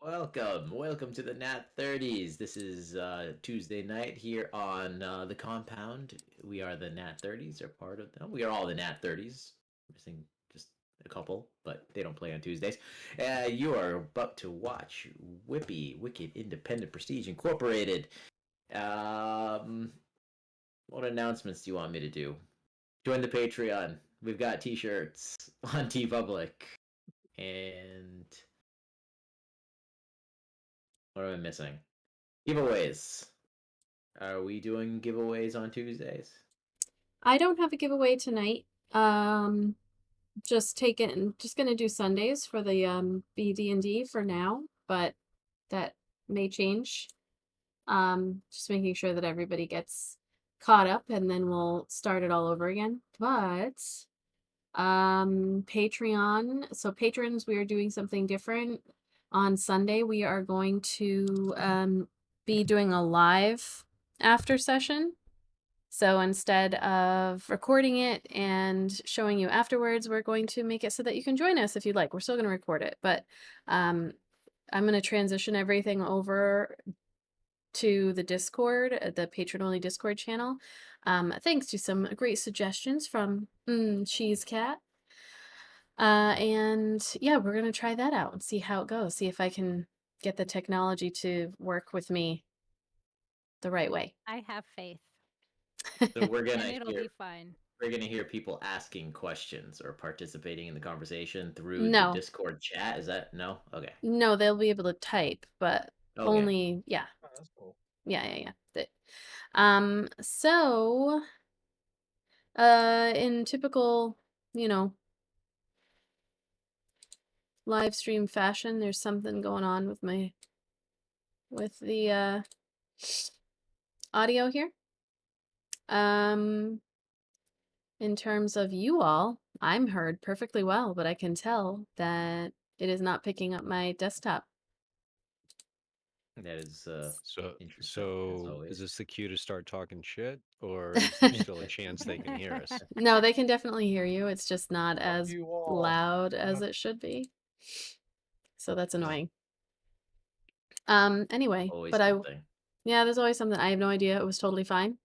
Welcome to the Nat 30s. This is Tuesday night here on the compound. We are the Nat 30s, or part of them. We are all the Nat 30s. Missing just a couple, but they don't play on Tuesdays. You are about to watch WIPI, Wicked Independent Prestige Incorporated. What announcements do you want me to do? Join the Patreon. We've got t-shirts on TeePublic. And what am I missing? Giveaways. Are we doing giveaways on Tuesdays? I don't have a giveaway tonight. Just gonna do Sundays for the BD&D for now, but that may change. Just making sure that everybody gets caught up, and then we'll start it all over again. But Patreon. So patrons, we are doing something different. On Sunday, we are going to be doing a live after session. So instead of recording it and showing you afterwards, we're going to make it so that you can join us if you'd like. We're still going to record it, but I'm going to transition everything over to the Discord, the patron-only Discord channel. Thanks to some great suggestions from Cheese Cat. And yeah, we're going to try that out and see how it goes. See if I can get the technology to work with me the right way. I have faith. So we're And gonna it'll be fine. we're gonna hear people asking questions or participating in the conversation through the No. Discord chat. Is that no? Okay. No, they'll be able to type, but Okay. only Oh, that's cool. yeah. So in typical, live stream fashion, there's something going on with the audio here. In terms of you all, I'm heard perfectly well, but I can tell that it is not picking up my desktop. That is So interesting, as is always. this the cue to start talking shit, or is there still a chance they can hear us? No, they can definitely hear you. It's just not Fuck as you all. loud as it should be. So that's annoying. Anyway, Always but something. yeah, there's always something. I have no idea. It was totally fine,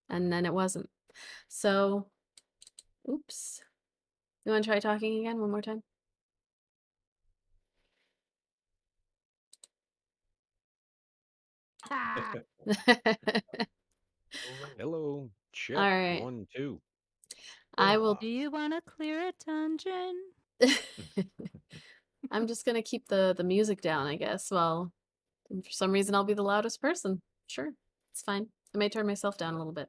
and then it wasn't. So, oops. You want to try talking again one more time? Hello, check. All right. 1, 2. I will. Do you want to clear a dungeon? I'm just gonna keep the music down, I guess. Well, for some reason, I'll be the loudest person. Sure, it's fine. I may turn myself down a little bit.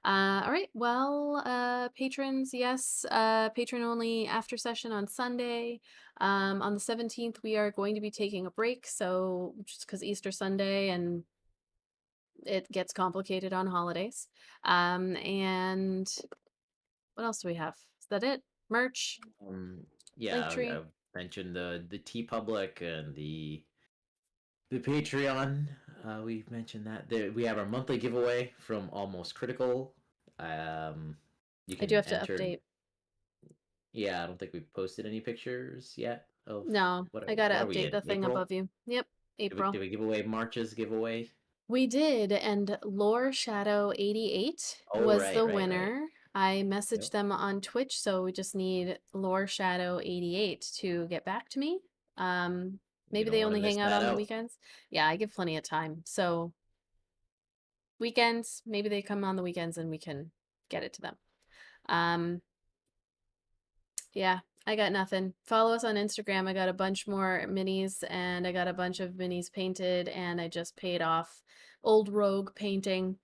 All right. Well, patrons, yes. Patron only after session on Sunday. On the 17th, we are going to be taking a break. So just because Easter Sunday and it gets complicated on holidays. And what else do we have? Is that it? Merch? Yeah, Linktree? I've mentioned the TeePublic and the Patreon. We've mentioned that. We have our monthly giveaway from Almost Critical. You I can do have to enter. update. Yeah, I don't think we've posted any pictures yet of. No, what I gotta what are we update in? the thing April? above you. Yep, April. Did we give away March's giveaway? We did, and Lore Shadow 88 Oh, was right, the right. winner. I messaged Yep. them on Twitch, so we just need Lore Shadow 88 to get back to me. Maybe don't they wanna only miss hang out that on the out. weekends. Yeah, I give plenty of time. So weekends, maybe they come on the weekends and we can get it to them. Yeah, I got nothing. Follow us on Instagram. I got a bunch more minis, and I got a bunch of minis painted, and I just paid off Old Rogue painting.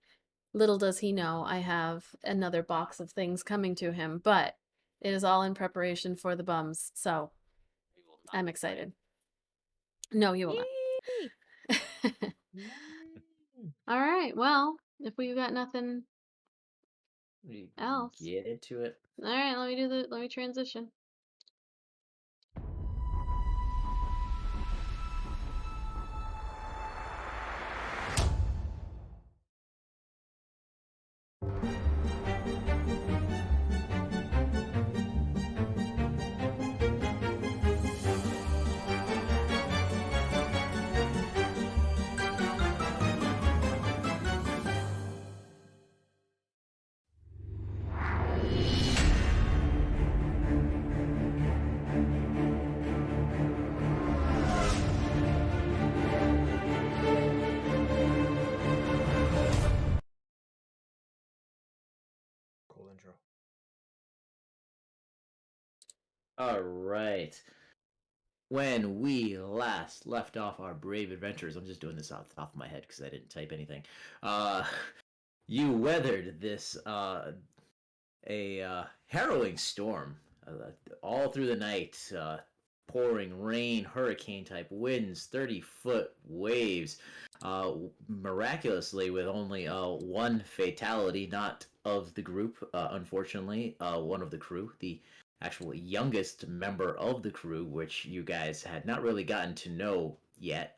Little does he know I have another box of things coming to him, but it is all in preparation for the bums, so I'm excited. No, you will not. All right, well, if we got nothing We else. get into it. All right, let me transition. intro. All right. When we last left off our brave adventurers, I'm just doing this off the top of my head because I didn't type anything. You weathered this harrowing storm all through the night. Pouring rain, hurricane type winds, 30-foot waves. Miraculously, with only one fatality, not of the group, unfortunately, one of the crew, the actual youngest member of the crew, which you guys had not really gotten to know yet.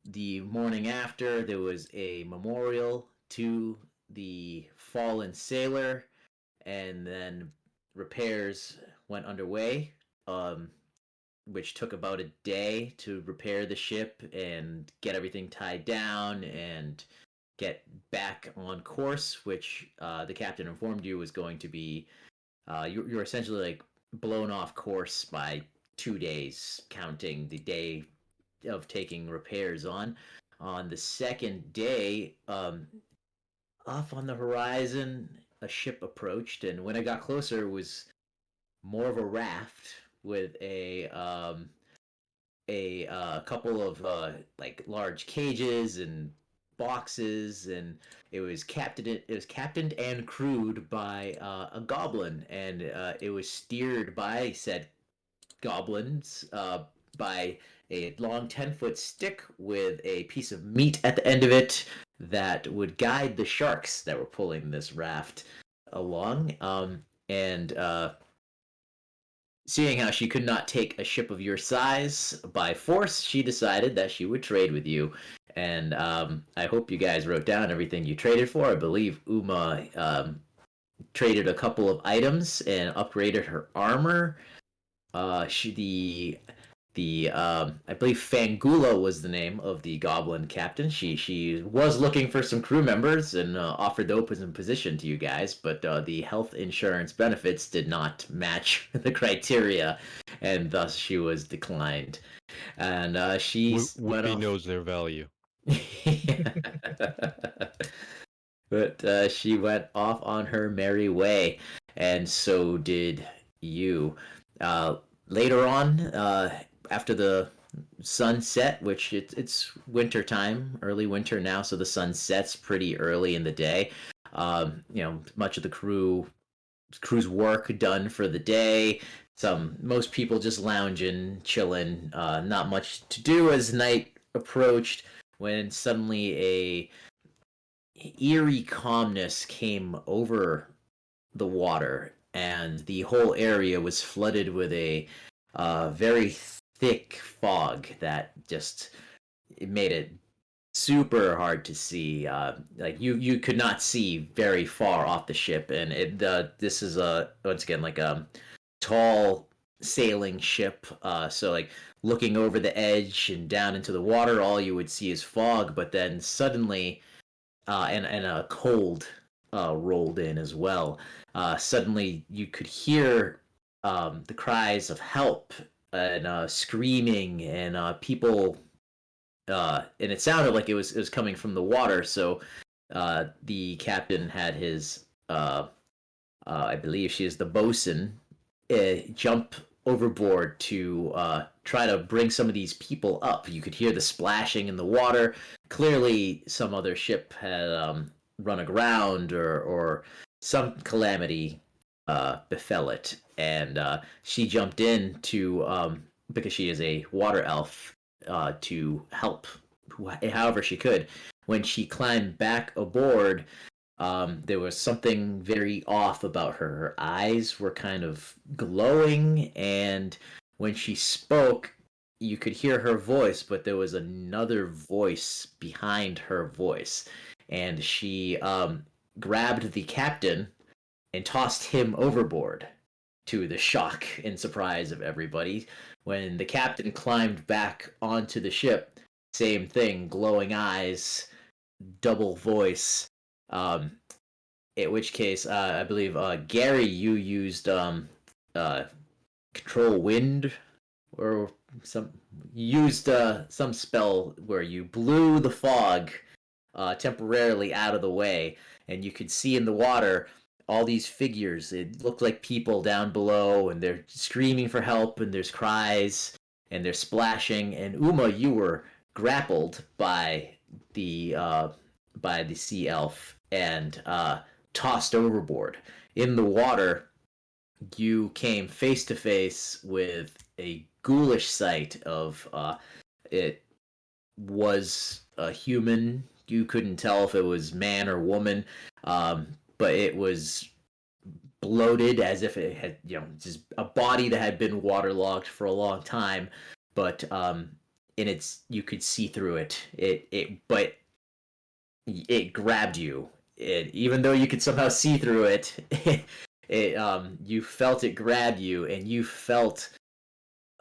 The morning after, there was a memorial to the fallen sailor, and then repairs went underway, which took about a day to repair the ship and get everything tied down and get back on course, which the captain informed you was going to be you're essentially like blown off course by 2 days, counting the day of taking repairs on. On the second day, off on the horizon, a ship approached, and when it got closer, it was more of a raft with a couple of like large cages and boxes, and it was captained and crewed by a goblin, and it was steered by said goblins by a long 10-foot stick with a piece of meat at the end of it that would guide the sharks that were pulling this raft along. And Seeing how she could not take a ship of your size by force, she decided that she would trade with you. And I hope you guys wrote down everything you traded for. I believe Uma traded a couple of items and upgraded her armor. I believe Fangula was the name of the goblin captain. She was looking for some crew members and offered the open position to you guys, but the health insurance benefits did not match the criteria, and thus she was declined. And she went WIPI off. knows their value. But she went off on her merry way, and so did you. Later on, after the sun set, which it's winter time, early winter now, so the sun sets pretty early in the day. Much of the crew's work done for the day. Most people just lounging, chilling, not much to do as night approached, when suddenly a eerie calmness came over the water, and the whole area was flooded with a very thick fog that just it made it super hard to see. Like you could not see very far off the ship, and this is once again like a tall sailing ship. So like looking over the edge and down into the water, all you would see is fog. But then suddenly, and a cold rolled in as well. Suddenly, you could hear the cries of help and screaming and people, and it sounded like it was coming from the water. So the captain had his, I believe she is the bosun, jump overboard to try to bring some of these people up. You could hear the splashing in the water. Clearly, some other ship had run aground or some calamity befell it, and she jumped in to because she is a water elf to help however she could. When she climbed back aboard, there was something very off about her. Her eyes were kind of glowing, and when she spoke, you could hear her voice, but there was another voice behind her voice. And she grabbed the captain and tossed him overboard, to the shock and surprise of everybody. When the captain climbed back onto the ship, same thing, glowing eyes, double voice. In which case, I believe Gary, you used control wind, or some spell where you blew the fog temporarily out of the way, and you could see in the water all these figures. It looked like people down below, and they're screaming for help, and there's cries, and they're splashing. And Uma, you were grappled by the sea elf and tossed overboard. In the water, you came face to face with a ghoulish sight of it was a human. You couldn't tell if it was man or woman, but it was bloated as if it had, just a body that had been waterlogged for a long time. But in its, you could see through it. But it grabbed you. Even though you could somehow see through it, you felt it grab you, and you felt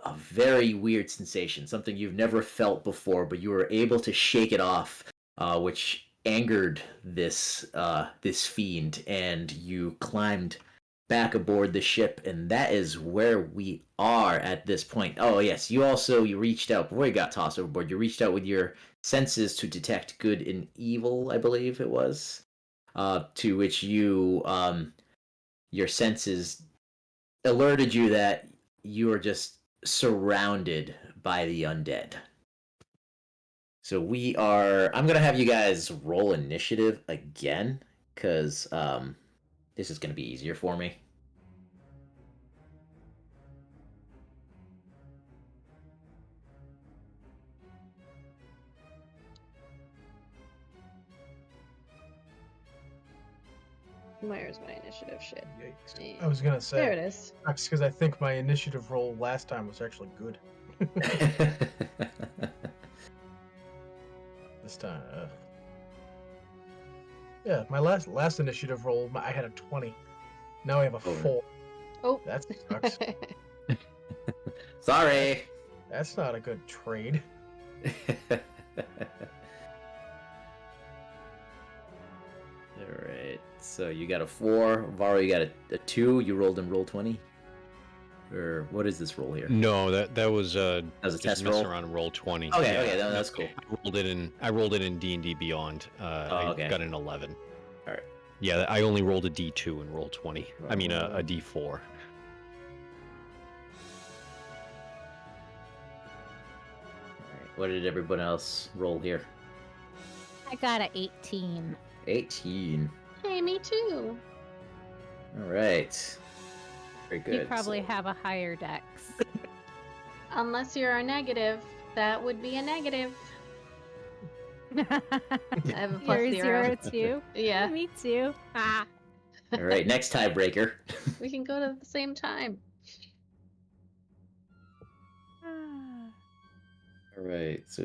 a very weird sensation, something you've never felt before, but you were able to shake it off, which angered this fiend, and you climbed back aboard the ship, and that is where we are at this point. Oh yes, you reached out before you got tossed overboard. You reached out with your senses to detect good and evil, I believe it was, to which your senses alerted you that you are just surrounded by the undead. So I'm gonna have you guys roll initiative again, because this is gonna be easier for me. Where's my initiative shit? Yikes. I was gonna say. There it is. That's because I think my initiative roll last time was actually good. This time, yeah, my last initiative roll, I had a 20. Now I have a 4. Oh, that sucks. Sorry. That's not a good trade. All right. So you got a 4. Varo, you got a 2. You rolled in roll 20. Or what is this roll here? No, that was That was a just test messing roll. around and roll 20. Okay, that's cool. I rolled it in D&D Beyond. Okay. I got an 11. All right. Yeah, I only rolled a D2 and roll 20. I mean a D4. All right. What did everyone else roll here? I got a 18. 18. Hey, me too. All right. Very good. You probably have a higher dex. Unless you're a negative, that would be a negative. I have a plus You're 0. 0 too? Yeah, Me too. Ah. All right, next tiebreaker. we can go to the same time. All right, so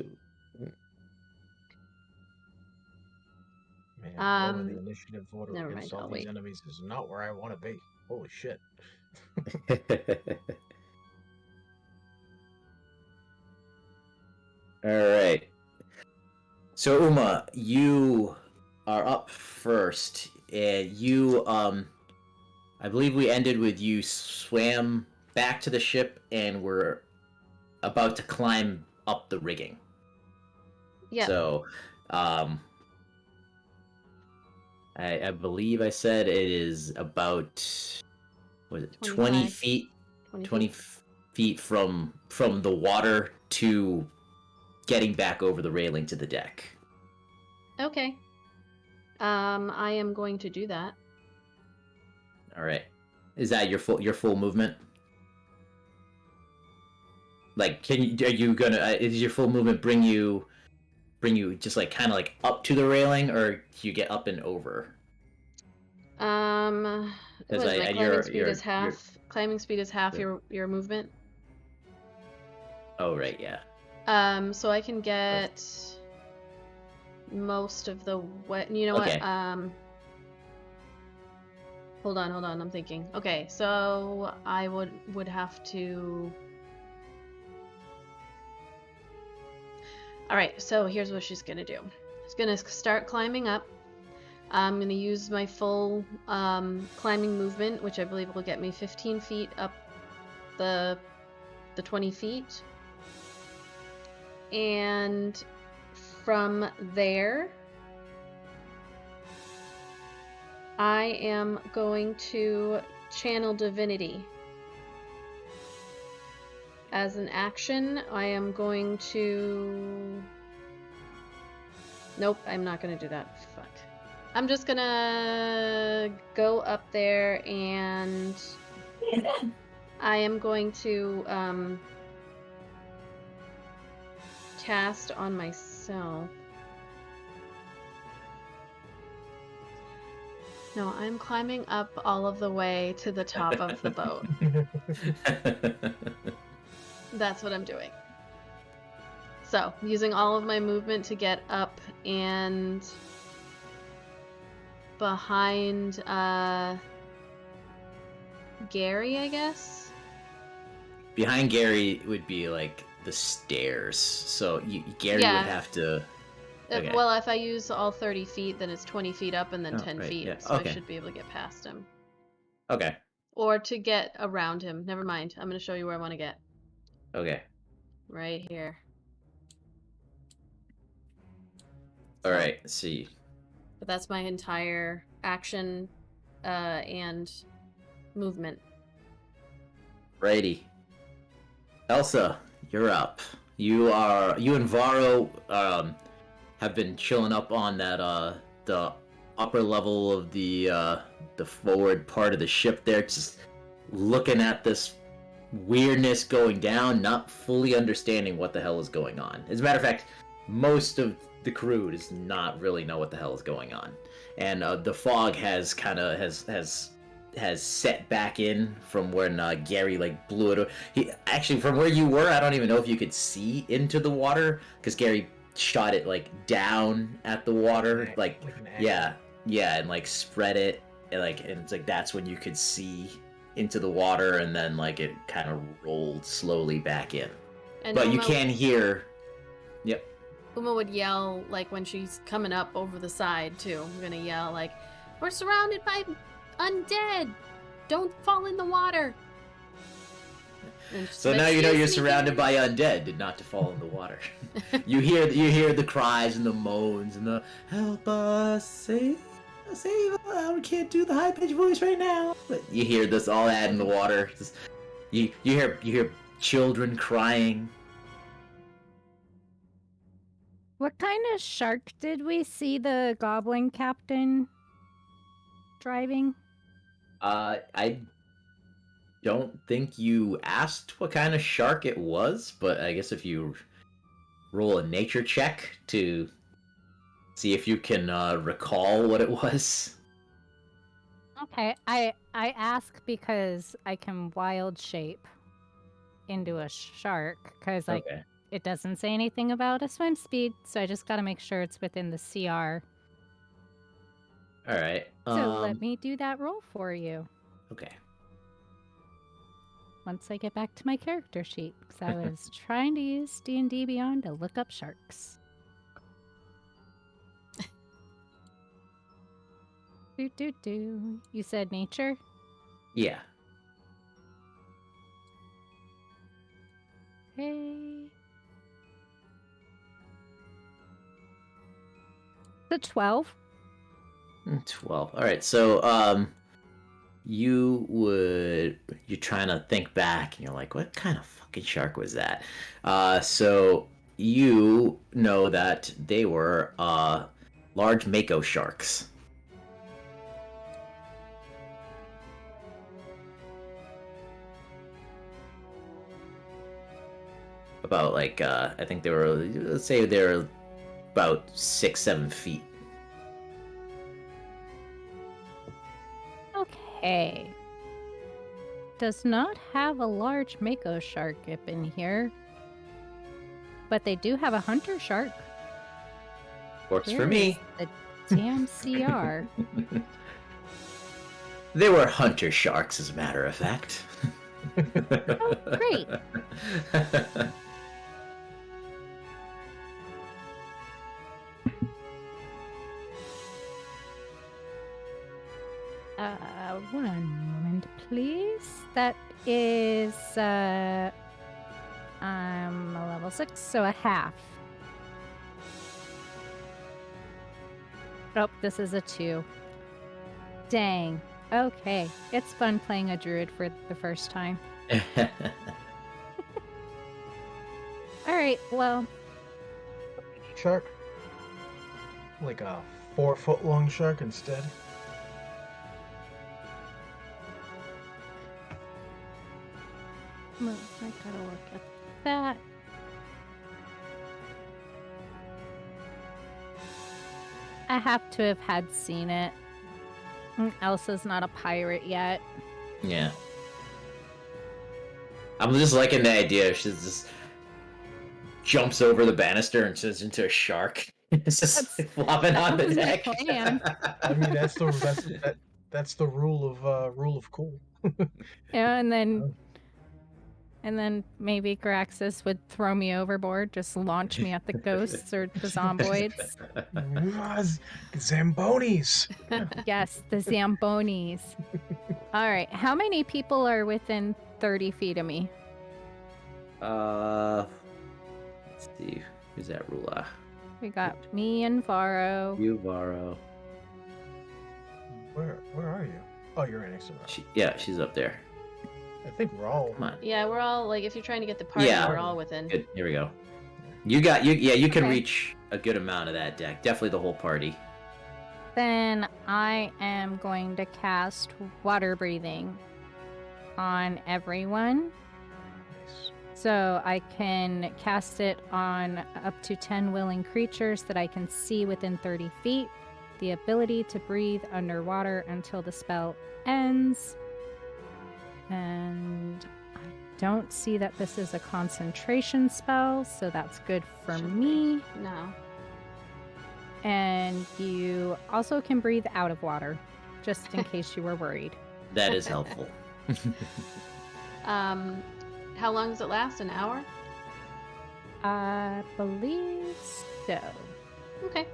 Man, lowering the initiative order never against mind, all I'll these wait. enemies is not where I want to be. Holy shit. all right. So Uma, you are up first, and you I believe we ended with you swam back to the ship and were about to climb up the rigging. Yeah. So, I believe I said it is about, was it 20 25. feet? 20 20 feet from the water to getting back over the railing to the deck. Okay. I am going to do that. All right. Is that your full movement? Like, are you gonna? Is your full movement bring you just like kind of like up to the railing, or do you get up and over? My climbing speed is half. Climbing speed is half your movement. Oh right, yeah. So I can get most of the what? You know Okay. what? Hold on. I'm thinking. Okay, so I would have to. All right. So here's what she's gonna do. She's gonna start climbing up. I'm gonna use my full climbing movement, which I believe will get me 15 feet up the 20 feet, and from there I am going to channel divinity. As an action, I am going to... Nope, I'm not going to do that. Fuck. I'm just going to go up there and I am going to cast on myself. No, I'm climbing up all of the way to the top of the boat. That's what I'm doing. So, using all of my movement to get up and behind Gary, I guess? Behind Gary would be like the stairs. So Gary Yeah. would have to. Okay. Well, if I use all 30 feet, then it's 20 feet up and then Oh, 10 right, feet. yeah, So okay. I should be able to get past him. Okay. Or to get around him. Never mind. I'm going to show you where I want to get. Okay. Right here. All So- right. Let's see. But that's my entire action and movement. Righty. Elsa, you're up. You and Varo have been chilling up on that the upper level of the forward part of the ship there, just looking at this weirdness going down, not fully understanding what the hell is going on. As a matter of fact, most of the crew does not really know what the hell is going on, and the fog has set back in from when Gary like blew it. He actually, from where you were, I don't even know if you could see into the water because Gary shot it like down at the water, like an yeah, and like spread it, and it's like that's when you could see into the water, and then like it kind of rolled slowly back in. And But you Uma- can hear. Yep. Uma would yell, like, when she's coming up over the side, too. I'm gonna yell, like, we're surrounded by undead! Don't fall in the water! So now you know you're surrounded by undead, and not to fall in the water. you hear the cries and the moans and the help us, save us, we can't do the high pitched voice right now. But you hear this all that in the water. Just, you hear children crying. What kind of shark did we see the goblin captain driving? I don't think you asked what kind of shark it was, but I guess if you roll a nature check to see if you can recall what it was. Okay, I ask because I can wild shape into a shark because Okay. it doesn't say anything about a swim speed, so I just got to make sure it's within the CR. All right. So let me do that roll for you Okay. once I get back to my character sheet because I was trying to use D&D Beyond to look up sharks. Do. You said nature? Yeah. Hey. The 12. 12. All right. So you're trying to think back, and you're like, what kind of fucking shark was that? So you know that they were large mako sharks. About like I think they were, let's say they're about 6-7 feet. Okay. Does not have a large mako shark up in here. But they do have a hunter shark. Works for Where me. is the damn CR. They were hunter sharks, as a matter of fact. Oh, great. One moment, please. That is, I'm a level 6, so a half. Oh, this is a 2. Dang. Okay. It's fun playing a druid for the first time. All right. Well, Shark? Like a 4-foot long shark instead? move. I gotta look at that. I have to have had seen it. Elsa's not a pirate yet. Yeah. I'm just liking the idea. She just jumps over the banister and turns into a shark. It's just That's- flopping on that the was my deck. plan. I mean, that's the rule of cool. Yeah, and then maybe Graxus would throw me overboard, just launch me at the ghosts or the zomboids. Zambonies. Yes, the zambonies. All right, how many people are within 30 feet of me? Let's see. Who's that ruler? We got me and Varo. You, Varo. Where are you? Oh, you're in next to me. Yeah, she's up there. I think we're all. Come on. Yeah, we're all like, if you're trying to get the party, Yeah. we're all within. Good. Here we go. You got you. Yeah, you can Okay. reach a good amount of that deck. Definitely the whole party. Then I am going to cast water breathing on everyone. Nice. So I can cast it on up to 10 willing creatures that I can see within 30 feet. The ability to breathe underwater until the spell ends. And I don't see that this is a concentration spell, so that's good for Should me. No. And you also can breathe out of water, just in case you were worried. That is helpful. How long does it last? An hour? I believe so. Okay.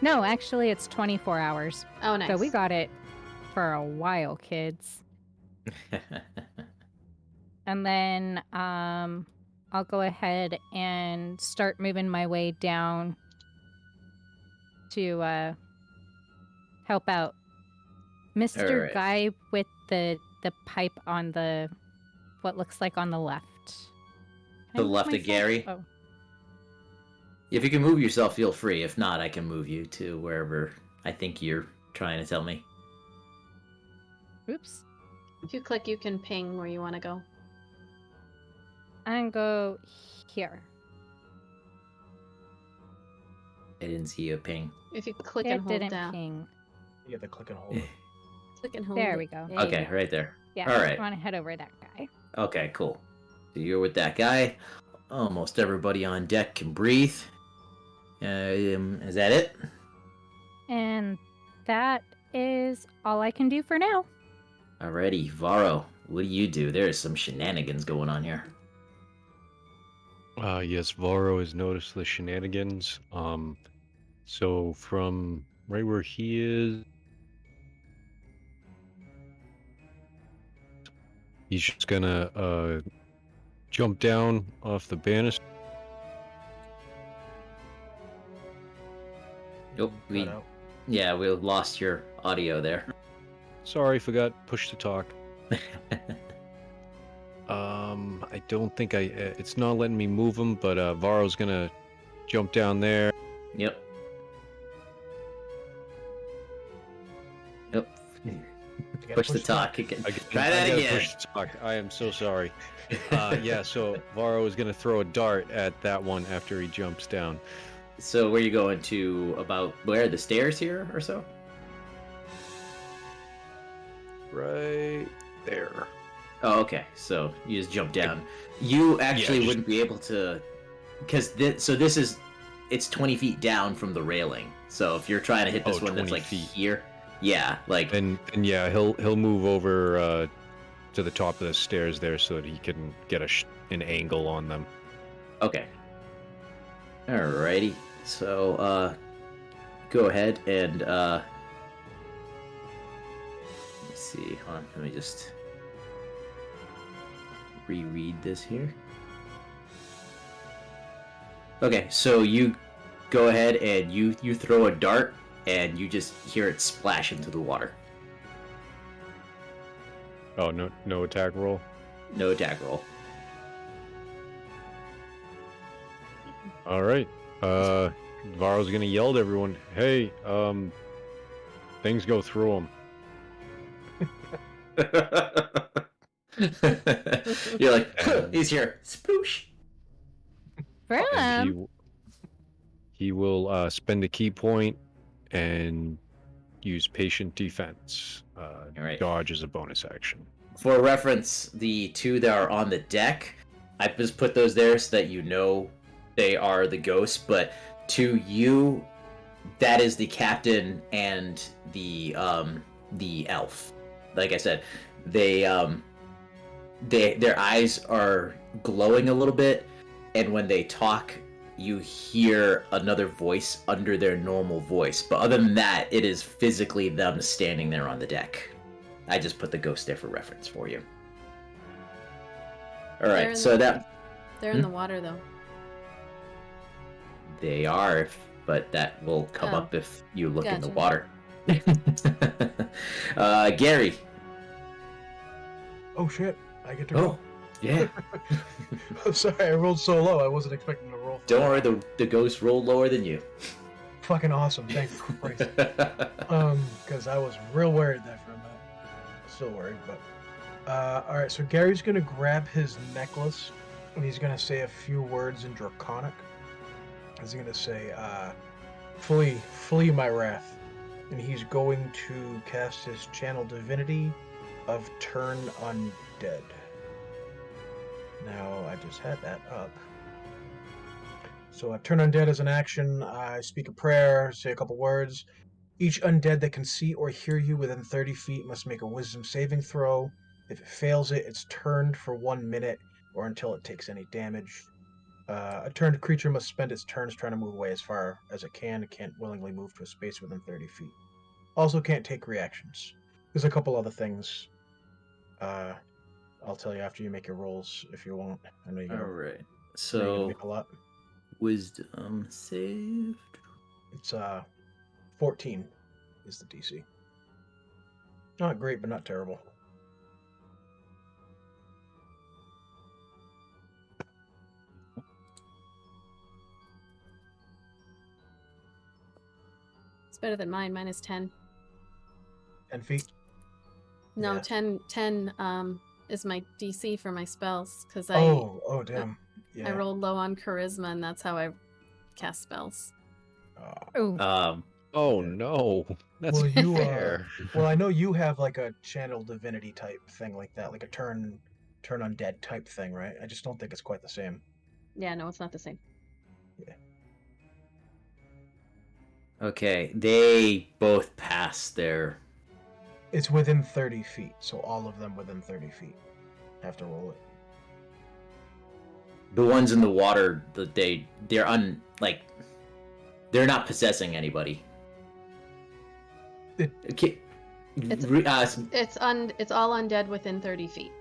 No, actually, it's 24 hours. Oh, nice. So we got it for a while, kids. And then I'll go ahead and start moving my way down to help out Mr. Alright. Guy with the pipe on the what looks like on the left. Can I The move left of myself? Gary? Oh, If you can move yourself, feel free. If not, I can move you to wherever I think you're trying to tell me. oops. If you click, you can ping where you want to go. And go here. I didn't see a ping. If you click It and hold didn't down. ping. You have to click and hold it. Click and hold. There it. we go. There you Okay, go. right there. Yeah, All I right. want to head over that guy. Okay, cool. So you're with that guy. Almost everybody on deck can breathe. Is that it? And that is all I can do for now. Alrighty, Varo. What do you do? There's some shenanigans going on here. Yes, Varo has noticed the shenanigans. So from right where he is, he's just gonna jump down off the banister. Nope. Cut out. We lost your audio there. Sorry, forgot push to talk. I don't think it's not letting me move him, but Varo's gonna jump down there. Yep. Yep. You gotta Push the talk again. Try that gotta again. Push to talk. I am so sorry. Yeah, so Varo is gonna throw a dart at that one after he jumps down. So where you going to? About where? The stairs here or so? Right there. Oh, okay. So you just jump down. You actually just- wouldn't be able to, because this is, it's 20 feet down from the railing. So if you're trying to hit this Oh, one that's 20 like feet. here, yeah, like And yeah, he'll move over to the top of the stairs there so that he can get an angle on them. okay. Alrighty. So go ahead and let's see. Hold on. Let me just reread this here. Okay, so you go ahead and you throw a dart and you just hear it splash into the water. Oh, no attack roll. No attack roll. All right. Varro's gonna yell at everyone. Hey, things go through him. You're like, And- he's here. Spoosh. Brim. And he will spend a key point and use patient defense. right. Dodge as a bonus action. For reference, the two that are on the deck, I just put those there so that you know they are the ghosts. But to you, that is the captain and the elf. Like I said, their eyes are glowing a little bit, and when they talk, you hear another voice under their normal voice. But other than that, it is physically them standing there on the deck. I just put the ghost there for reference for you. All They're in right, so the- that They're in the water though. they are, but that will come Oh, up if you look in the gotcha. water. Gary. Oh shit! I get to go. Oh, yeah. I'm sorry, I rolled so low. I wasn't expecting to roll. Don't worry, the ghost rolled lower than you. Fucking awesome. Thank you, Christ. Because I was real worried there for a minute. Still worried, but all right. So Gary's gonna grab his necklace, and he's gonna say a few words in Draconic. He's gonna say, flee my wrath," and he's going to cast his Channel Divinity of Turn Undead. Now I just had that up. So I turn undead as an action. I speak a prayer, say a couple words. Each undead that can see or hear you within 30 feet must make a wisdom saving throw. If it fails it, it's turned for 1 minute or until it takes any damage. A turned creature must spend its turns trying to move away as far as it can. It can't willingly move to a space within 30 feet. Also can't take reactions. There's a couple other things. I'll tell you after you make your rolls if you want. I know you're All gonna, right. I know you're gonna So make a lot. wisdom saved. It's 14 is the DC. Not great, but not terrible. It's better than mine. Mine is 10. 10 feet. No, Yeah. 10 is my DC for my spells because Oh, damn. Yeah. I rolled low on charisma and that's how I cast spells. Ooh. Oh Yeah. no, that's Well, you, fair. well, I know you have like a channel divinity type thing like that, like a turn undead type thing, right? I just don't think it's quite the same. Yeah, no, it's not the same. Okay, they both pass their. It's within 30 feet, so all of them within 30 feet have to roll it. The ones in the water, they're not possessing anybody. Okay. It's all undead within 30 feet.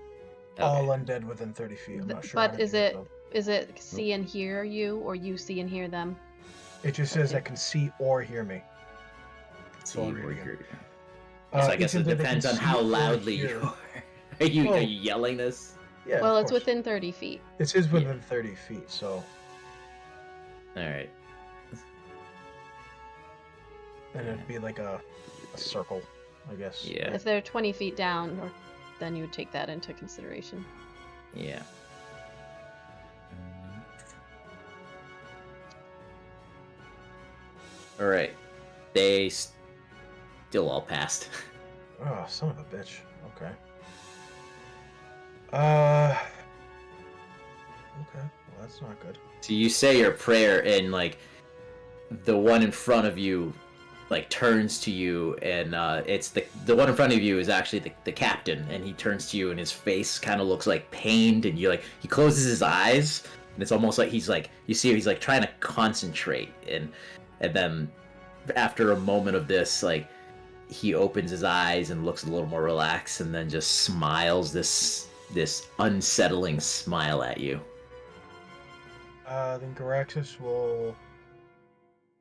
All undead within 30 feet. I'm not sure. But how is many it of them. is it see and hear you or you see and hear them? It just says Okay. I can see or hear me. See, I'll or read it again. you're- So I guess each it undead that depends can on see how or loudly hear- you are. Are you Well- yelling this? Yeah. Well, of it's course. within 30 feet. It says within 30 feet, so. All right. And it'd be like a circle, I guess. Yeah. If they're 20 feet down, then you would take that into consideration. Yeah. All right. They still all passed. Oh, son of a bitch. Okay. Okay. Well, that's not good. So you say your prayer, and like the one in front of you, like turns to you, and it's the one in front of you is actually the captain, and he turns to you, and his face kind of looks like pained, and he closes his eyes, and it's almost like he's like he's like trying to concentrate, and then after a moment of this, like he opens his eyes and looks a little more relaxed, and then just smiles this unsettling smile at you. Then Garaxus will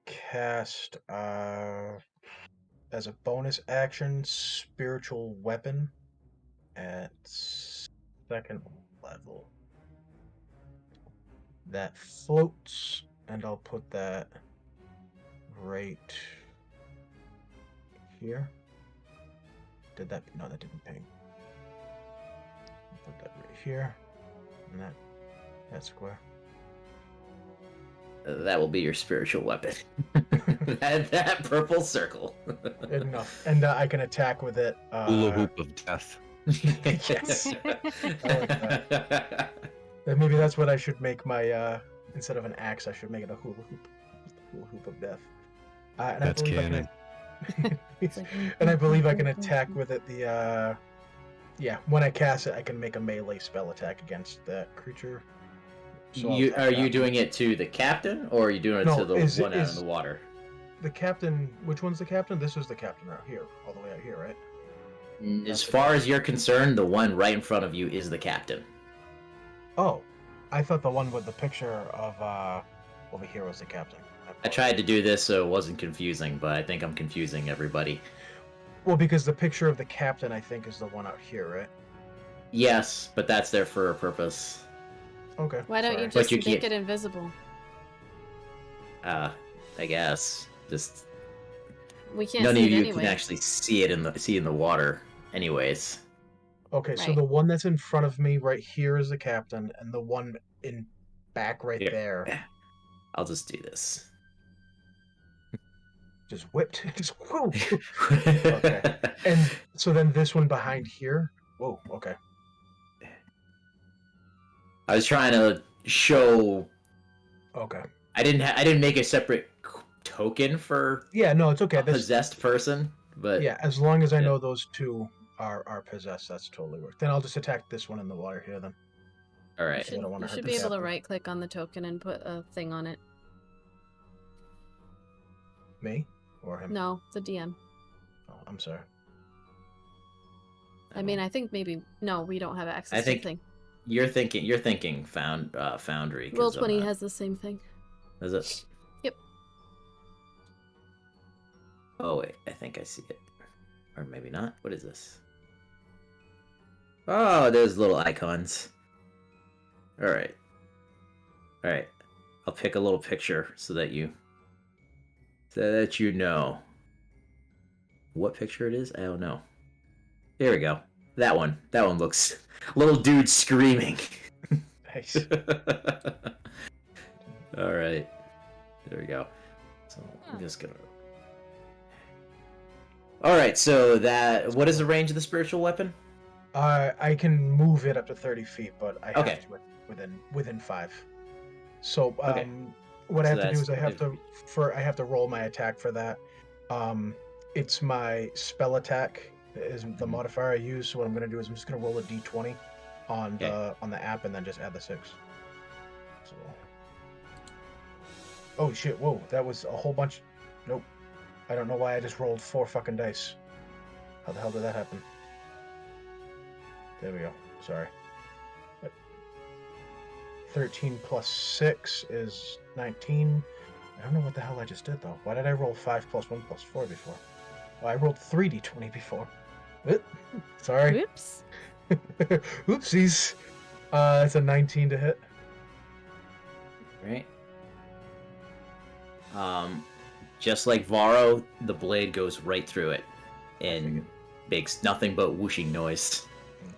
cast as a bonus action Spiritual Weapon at second level. That floats, and I'll put that right here. Did that? No, that didn't ping. I'll put that right here, and that square. That will be your spiritual weapon. that purple circle. Enough, and I can attack with it. Hula hoop of death. Yes. I like that. Then maybe that's what I should make my. Instead of an axe, I should make it a hula hoop. Hula hoop of death. And That's I believe canon. And I believe I can attack with it. Yeah, when I cast it, I can make a melee spell attack against that creature. So I'll attack Are you that. doing it to the captain, or are you doing it No, to the is it- one out in is- the water? The captain? Which one's the captain? This is the captain right here, all the way out here, right? As far as you're concerned, the one right in front of you is the captain. Oh, I thought the one with the picture of over here was the captain. I tried to do this so it wasn't confusing, but I think I'm confusing everybody. Well, because the picture of the captain, I think, is the one out here, right? Yes, but that's there for a purpose. Okay. Why don't you sorry. But just you make can't- it invisible? I guess just We can't none see of it you anyway. can actually see it in the water. Anyways, Okay, so Right. the one that's in front of me right here is the captain, and the one in back right Here. there I'll just do this. just whipped. Just whoa. Okay. And so then this one behind here. Whoa. Okay. I was trying to show. Okay. I didn't make a separate token for Yeah. No, it's okay. a possessed person, but Yeah, as long as I yeah. know those two are possessed, that's totally works. Then I'll just attack this one in the water here. Then. all You right. should, don't wanna you hurt should the be able to captain. right click on the token and put a thing on it. Me or him? No, the DM. Oh, I'm sorry. I mean, I think maybe no, we don't have access I to think the thing. You're thinking Foundry. 'cause I'm Roll20 not- has the same thing. Is it? Yep. Oh wait, I think I see it, or maybe not. What is this? Oh, there's little icons. All right. I'll pick a little picture so that you know what picture it is. I don't know. There we go. That one looks little dude screaming. Nice. All right, there we go. So I'm just gonna. All right, so what is the range of the spiritual weapon? I can move it up to 30 feet, but I have Okay. to within 5. So Okay. what I So have to do is I that's- have to roll my attack for that. It's my spell attack is the Mhm. modifier I use. So what I'm going to do is I'm just going to roll a d20 on Okay. the app and then just add the 6. So. Oh shit! Whoa, that was a whole bunch. Nope. I don't know why I just rolled 4 fucking dice. How the hell did that happen? There we go. Sorry. 13 plus 6 is 19. I don't know what the hell I just did though. Why did I roll 5 plus 1 plus 4 before? Well, I rolled 3d20 before. Sorry. Oops. Oopsies. It's a 19 to hit. Right. Just like Varro, the blade goes right through it and makes nothing but whooshing noise.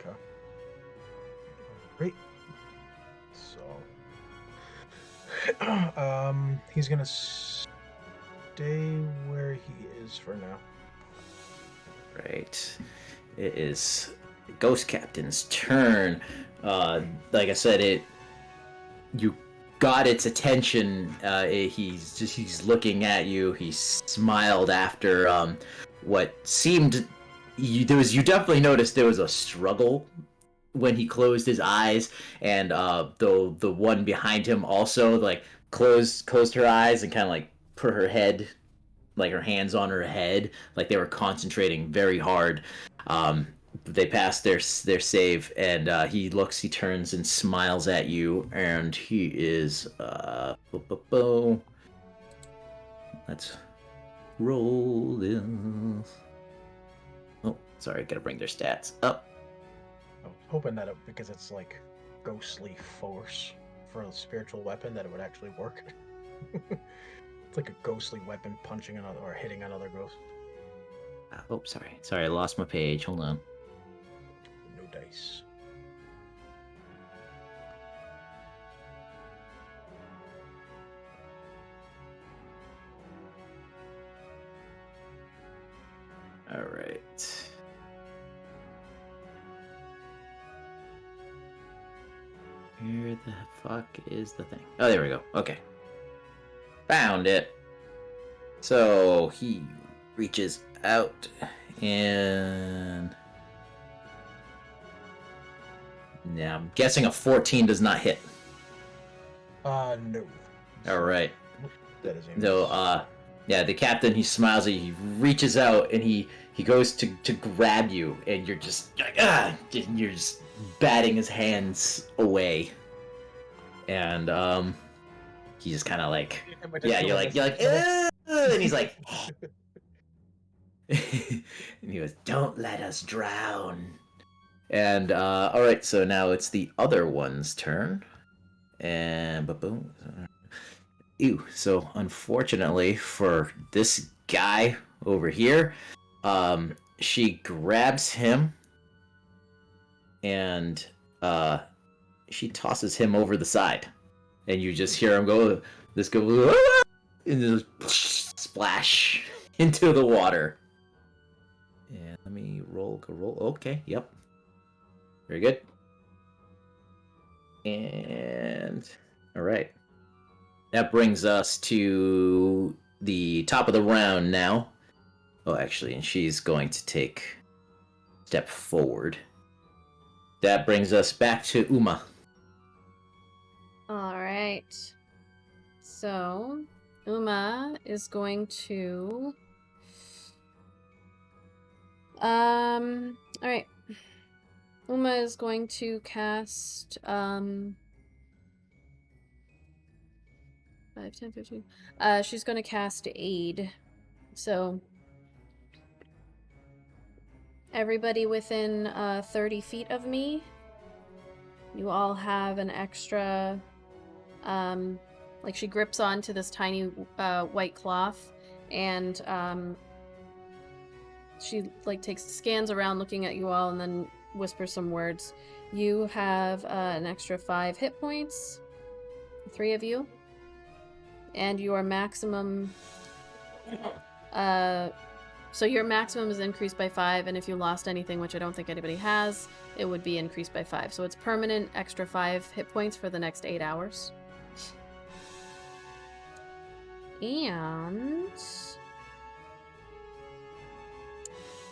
Okay. Great. So, he's gonna stay where he is for now. Right. It is Ghost Captain's turn. Like I said, you got its attention. He's looking at you. He smiled after what seemed you definitely noticed there was a struggle when he closed his eyes, and the one behind him also like closed her eyes and kind of like put her head, like her hands on her head, like they were concentrating very hard. They passed their save, and he turns and smiles at you, and he is let's roll this. Oh, sorry, gotta bring their stats up. hoping that because it's like ghostly force for a spiritual weapon, that it would actually work. It's like a ghostly weapon punching another or hitting another ghost. Oh, sorry. Sorry, I lost my page. Hold on. No dice. All right. Where the fuck is the thing? Oh, there we go. Okay. Found it. So he reaches out and. Yeah, I'm guessing a 14 does not hit. No. All right. That is a So, miss. yeah, the captain, he smiles at you, he reaches out, and he goes to grab you, and you're just like, and you're just batting his hands away. And, he just kind of like, yeah, you're like, and he's like, and he goes, don't let us drown. And, all right, so now it's the other one's turn. And, boom. Ew. So unfortunately for this guy over here, she grabs him and she tosses him over the side, and you just hear him go. This go and just splash into the water. And let me roll. Okay. Yep. Very good. And all right. That brings us to the top of the round now. Oh, actually, and she's going to take a step forward. That brings us back to Uma. All right. So, Uma is going to. All right. Uma is going to cast 5, 10, 15. She's going to cast Aid. So everybody within 30 feet of me, you all have an extra like she grips onto this tiny white cloth, and she like scans around looking at you all and then whispers some words. You have an extra 5 hit points, 3 of you, and your maximum so your maximum is increased by 5, and if you lost anything, which I don't think anybody has, it would be increased by 5. So it's permanent extra 5 hit points for the next 8 hours.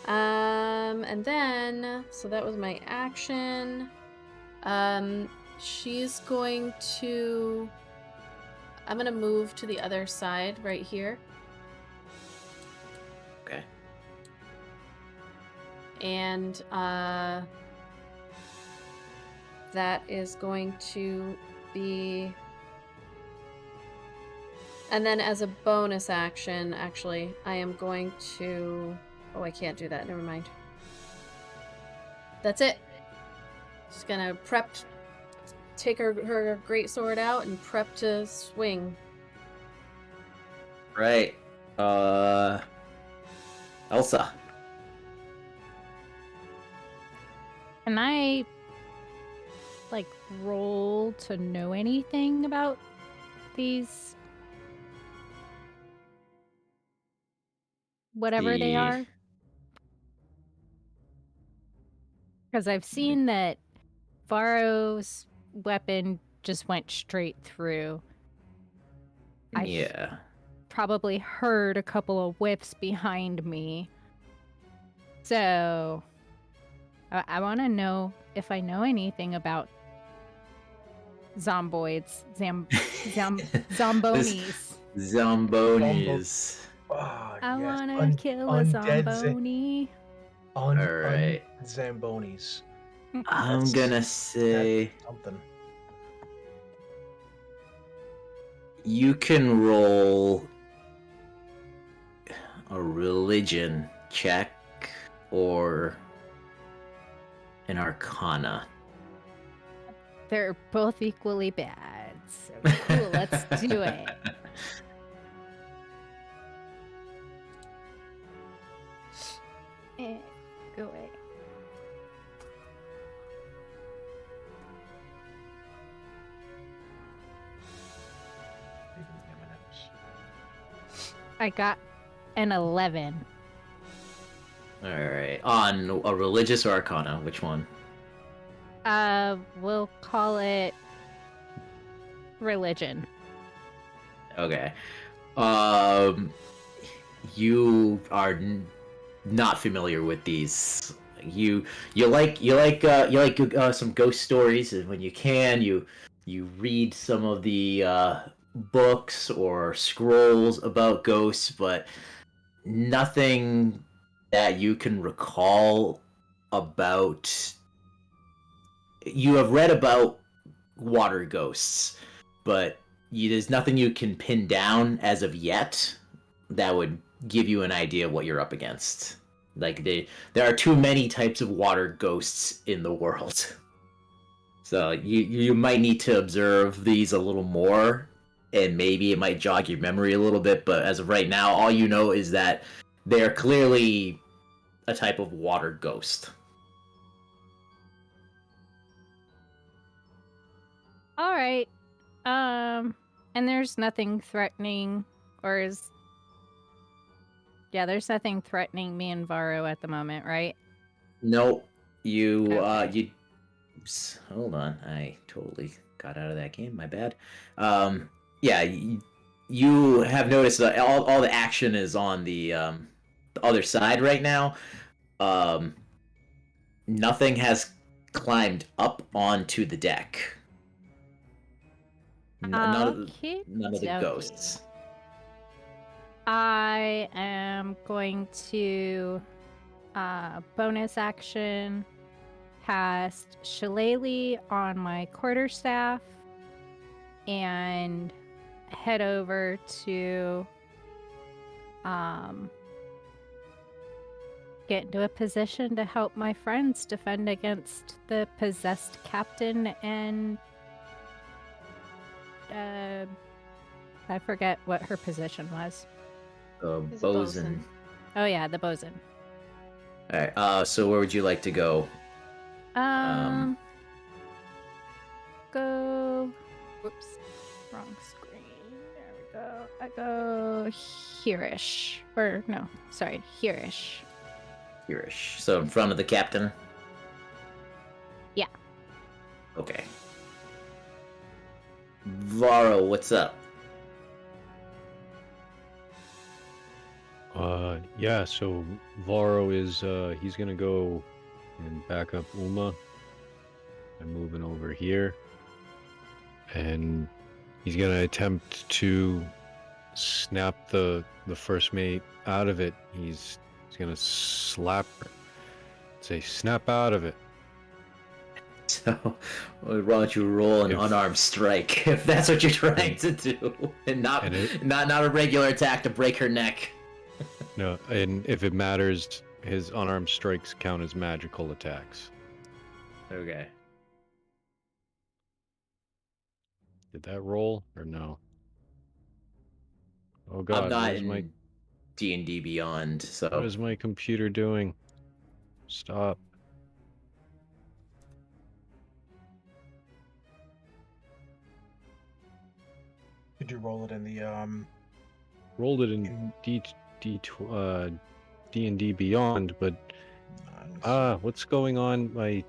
And then, so that was my action. She's going to, I'm gonna move to the other side right here. Okay. And, that is going to be, and then as a bonus action, actually, I am going to, oh, I can't do that, never mind. That's it. Just gonna take her great sword out and prep to swing. Right. Elsa. Can I, like, roll to know anything about these? Whatever they are? Because I've seen that Varro's weapon just went straight through. Yeah. Probably heard a couple of whiffs behind me. So I want to know if I know anything about zomboids, zambonies. Zambonies. Ah, I yes. want to kill a Undead zomboni. Alright. Zambonis. I'm gonna say Something. you can roll a religion check, or and Arcana. They're both equally bad. So cool, let's do it. Go away. I got an 11. All right. On a religious or Arcana? Which one? We'll call it religion. Okay. You are not familiar with these. You like some ghost stories, and when you can, you read some of the books or scrolls about ghosts, but nothing that you can recall about. You have read about water ghosts, but there's nothing you can pin down as of yet that would give you an idea of what you're up against. Like there are too many types of water ghosts in the world. So you might need to observe these a little more, and maybe it might jog your memory a little bit, but as of right now, all you know is that they're clearly a type of water ghost. All right. And there's nothing threatening, or is... Yeah, there's nothing threatening me and Varro at the moment, right? Nope. You Okay. you hold on. I totally got out of that game. My bad. Yeah, you have noticed that all the action is on the other side right now. Um, Nothing has climbed up onto the deck. Okay, None of the ghosts. I am going to bonus action cast Shillelagh on my quarterstaff and head over to get into a position to help my friends defend against the possessed captain and I forget what her position was. He's a bosun. Oh yeah, the bosun. All right. So where would you like to go? Go. Whoops, wrong screen. There we go. I go here-ish. Or no, sorry, here-ish. Here-ish. So in front of the captain. Yeah. Okay. Varro, what's up? Yeah, so Varro is, he's gonna go and back up Uma. I'm moving over here. And he's gonna attempt to snap the first mate out of it. He's gonna slap her. Say, snap out of it. So, why don't you roll an unarmed strike if that's what you're trying to do, and not a regular attack to break her neck. No, and if it matters, his unarmed strikes count as magical attacks. Okay. Did that roll or no? Oh I'm God, not in D&D Beyond, what so is my computer doing? Stop. Did you roll it in the Rolled it in D&D Beyond, but what's going on? My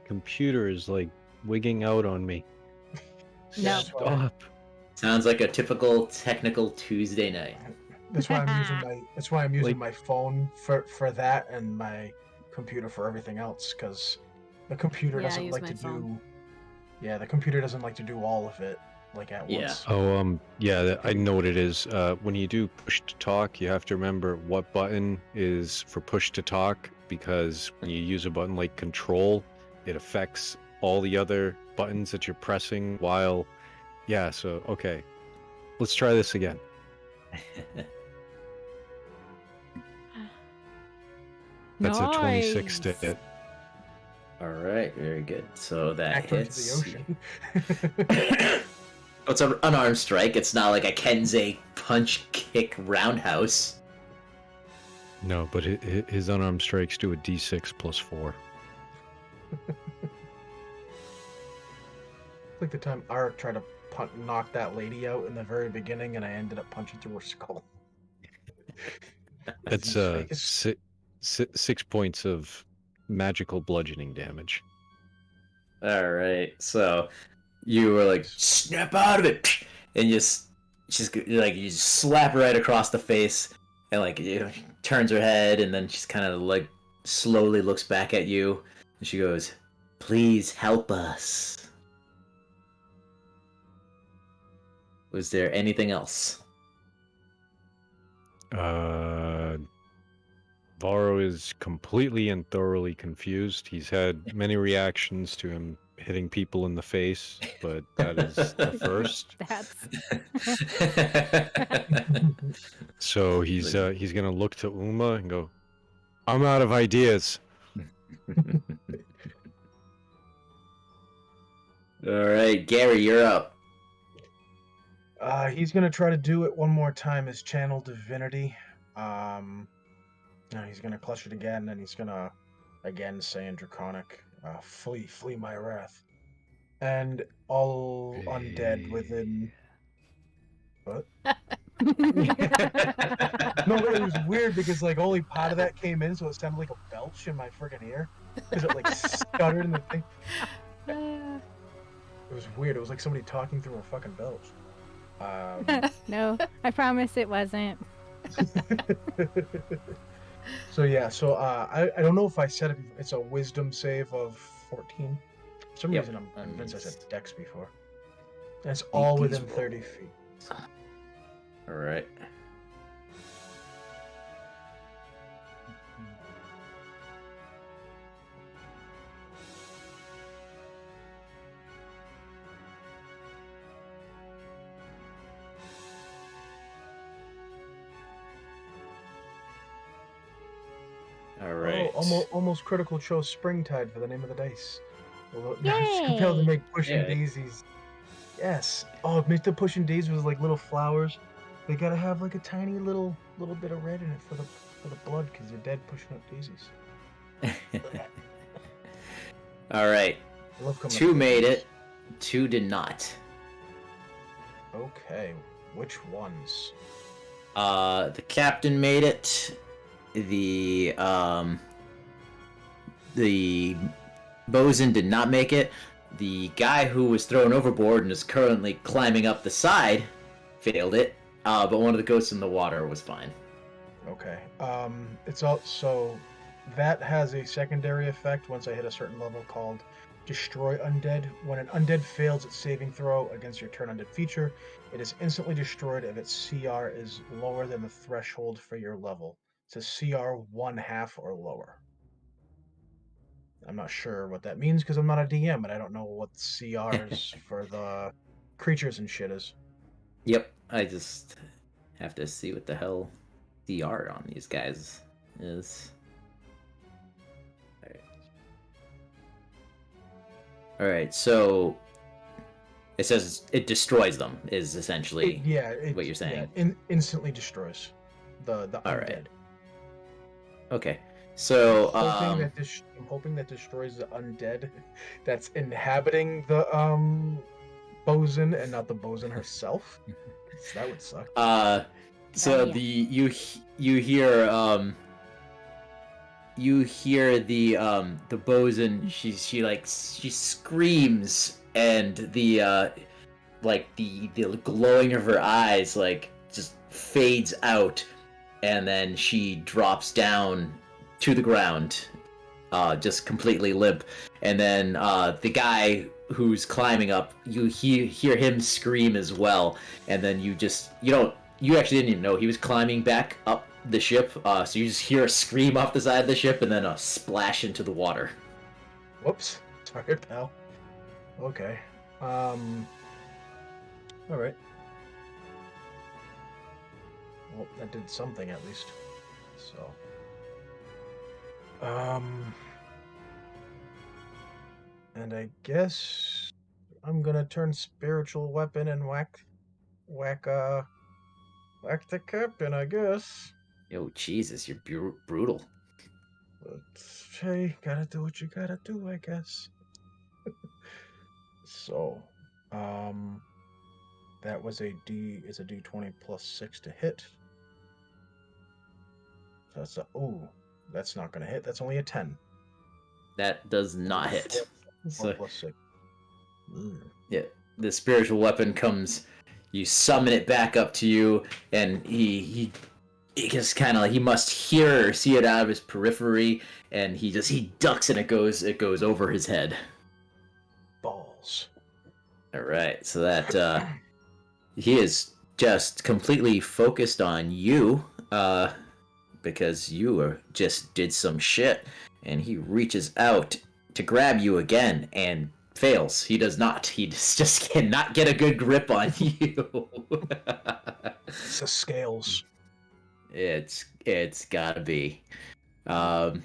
computer is like wigging out on me. No. Stop. sounds like a typical technical Tuesday night. That's why I'm using my phone for that and my computer for everything else, because the computer Yeah, I doesn't use like my to phone. do. Yeah, the computer doesn't like to do all of it like at Yeah. once. Oh, yeah, I know what it is. When you do push to talk, you have to remember what button is for push to talk, because when you use a button like control, it affects all the other buttons that you're pressing while... Yeah, so, okay. Let's try this again. That's a 26 to hit. All right, very good. So that Back into hits. the ocean. It's an unarmed strike. It's not like a Kenzei punch kick roundhouse. No, but his unarmed strikes do a d6 plus 4. Like the time Arik tried to knock that lady out in the very beginning, and I ended up punching through her skull. That's Face. 6 points of magical bludgeoning damage. All right, so you were like, snap out of it, and you you slap her right across the face, and like turns her head, and then she's kind of like slowly looks back at you, and she goes, "Please help us." Was there anything else? Varro is completely and thoroughly confused. He's had many reactions to him hitting people in the face, but that is the first. That's So he's gonna look to Uma and go, "I'm out of ideas." All right, Gary, you're up. He's gonna try to do it one more time as channel divinity. He's gonna clutch it again, and he's gonna again say in Draconic, flee my wrath. And all undead within what? No, it was weird because like only part of that came in, so it sounded like a belch in my friggin' ear. Because it like stuttered in the thing. It was weird. It was like somebody talking through a fucking belch. no, I promise it wasn't. So yeah, I don't know if I said it before. It's a wisdom save of 14. For some reason I'm convinced I said dex before. And it's all within 30 feet. All right. All right. Almost critical chose Springtide for the name of the dice. Although Yay! it's compelled to make pushing Yeah. daisies. Yes. Oh, make the pushing daisies with like little flowers. They gotta have like a tiny little bit of red in it for the blood because you're dead pushing up daisies. All right. I love coming up 2 with made these. it. 2 did not. Okay, which ones? The captain made it. The bosun did not make it. The guy who was thrown overboard and is currently climbing up the side failed it. But one of the ghosts in the water was fine. Okay. It's also that has a secondary effect once I hit a certain level called Destroy Undead. When an undead fails its saving throw against your turn undead feature, it is instantly destroyed if its CR is lower than the threshold for your level. It's a CR 1/2 or lower. I'm not sure what that means because I'm not a DM and I don't know what CRs for the creatures and shit is. Yep, I just have to see what the hell CR on these guys is. Alright, so it says it destroys them, is essentially what you're saying. Yeah, instantly destroys the All undead. right. Okay, so I'm hoping that destroys the undead that's inhabiting the bosun and not the bosun herself. That would suck. so Yeah. you hear the bosun. She screams, and the glowing of her eyes like just fades out, and then she drops down to the ground, just completely limp. And then the guy who's climbing up, you hear him scream as well, and then you actually didn't even know he was climbing back up the ship, so you just hear a scream off the side of the ship and then a splash into the water. Whoops. Sorry, pal. Okay. All right. Well, that did something at least. So. And I guess I'm gonna turn spiritual weapon and whack the captain, I guess. Yo, Jesus, you're brutal. But hey, gotta do what you gotta do, I guess. So, that was a D20 plus 6 to hit. That's that's not gonna hit. That's only a 10. That does not hit. 4 So, plus 6. yeah, the spiritual weapon comes. You summon it back up to you, and he just kind of he must hear or see it out of his periphery, and he ducks, and it goes over his head. Balls. All right, so that he is just completely focused on you, because you just did some shit, and he reaches out to grab you again and fails. He does not. He just cannot get a good grip on you. It's the scales. It's gotta be. So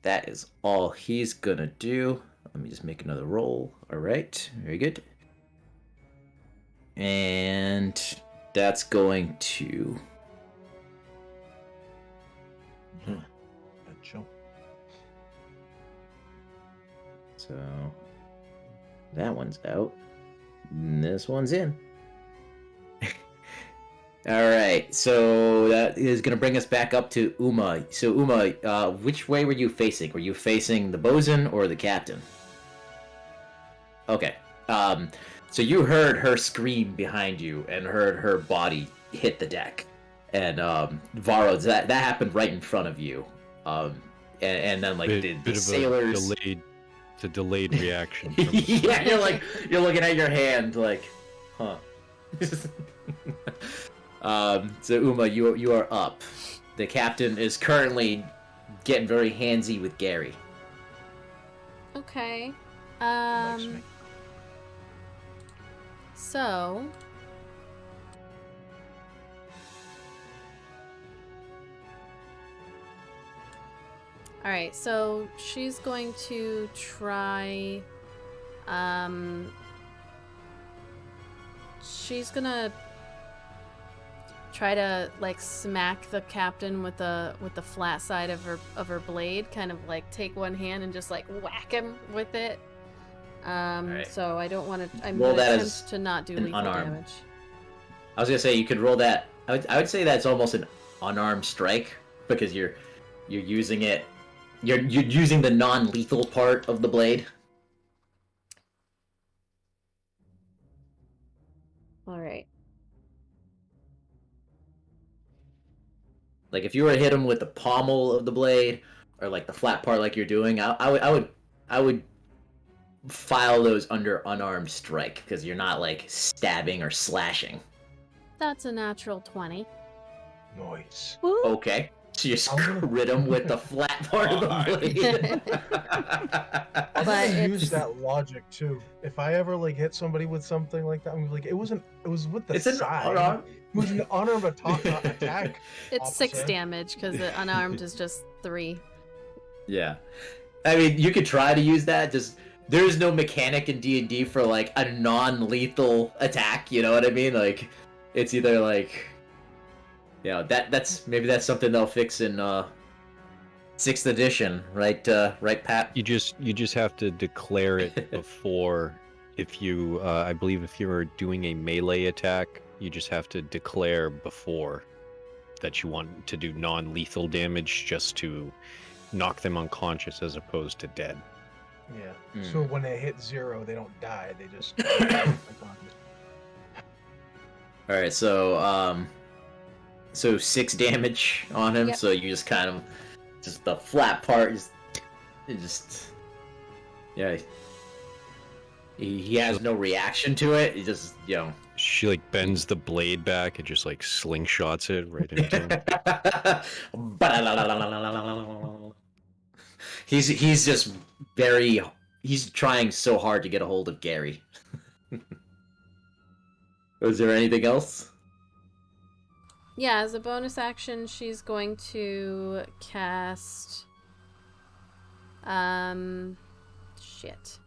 that is all he's gonna do. Let me just make another roll. All right, very good. And that's going to. That jump. So that one's out. And this one's in. All right, so that is going to bring us back up to Uma. So Uma, which way were you facing? Were you facing the bosun or the captain? Okay. So you heard her scream behind you and heard her body hit the deck. And Varro, that happened right in front of you. And then like the sailors. It's a delayed reaction. From Yeah, you're looking at your hand like, huh. So Uma, you are up. The captain is currently getting very handsy with Gary. Okay. Likes me. So all right, so she's going to try she's gonna try to like smack the captain with the flat side of her blade, kind of like take one hand and just like whack him with it. Right. So I don't want to. I'm Roll gonna that attempt as to not do an lethal unarmed. damage. I was gonna say you could roll that. I would say that's almost an unarmed strike because you're using it. You're using the non-lethal part of the blade. All right. Like if you were to hit him with the pommel of the blade or like the flat part, like you're doing, I would file those under unarmed strike because you're not like stabbing or slashing. That's a natural 20. Noise. Woo! Okay, so you just I'm gonna- crit him with the flat part of the blade. I'm But gonna it's- use that logic too. If I ever like hit somebody with something like that, I'm like, it was with the It's an side. unarmed. It was an unarmed attack. It's 6 opposite. damage because the unarmed is just 3. Yeah, I mean you could try to use that. Just there is no mechanic in D&D for like a non-lethal attack. You know what I mean? Like it's either like, you know, that's maybe that's something they'll fix in 6th edition, right? Right, Pat? You just have to declare it before. If you, I believe, if you're doing a melee attack, you just have to declare before that you want to do non-lethal damage, just to knock them unconscious as opposed to dead. Yeah. So when they hit 0, they don't die. They just. All right, so 6 damage on him. Yep. So you just kind of just the flat part yeah. He has no reaction to it. He just, you know. She like bends the blade back and just like slingshots it right into him. He's just he's trying so hard to get a hold of Gary. Was there anything else? Yeah, as a bonus action, she's going to cast Shit.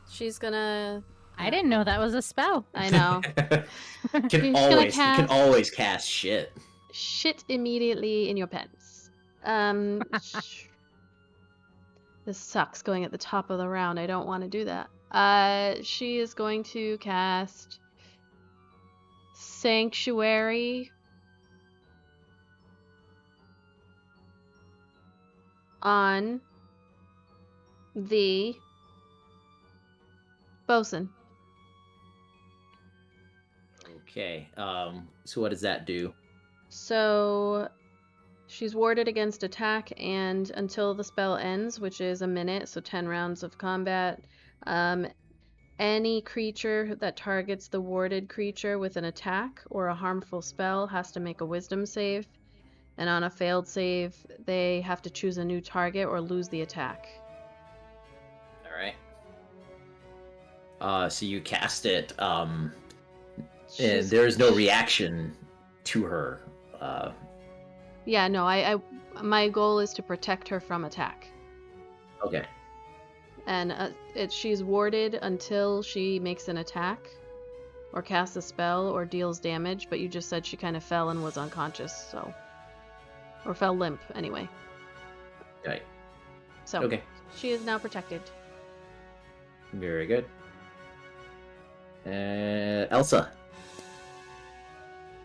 She's gonna. I didn't know that was a spell. I know. You She's gonna can always cast shit. Shit immediately in your pants. This sucks going at the top of the round. I don't want to do that. She is going to cast Sanctuary on the bosun. Okay. So what does that do? So she's warded against attack and until the spell ends, which is a minute, so 10 rounds of combat. Any creature that targets the warded creature with an attack or a harmful spell has to make a wisdom save. And on a failed save, they have to choose a new target or lose the attack. All right. So you cast it, and there is no reaction to her. Yeah, no, I my goal is to protect her from attack. Okay. And she's warded until she makes an attack or casts a spell or deals damage, but you just said she kind of fell and was unconscious, so... Or fell limp, anyway. Right. So, Okay. she is now protected. Very good. Elsa.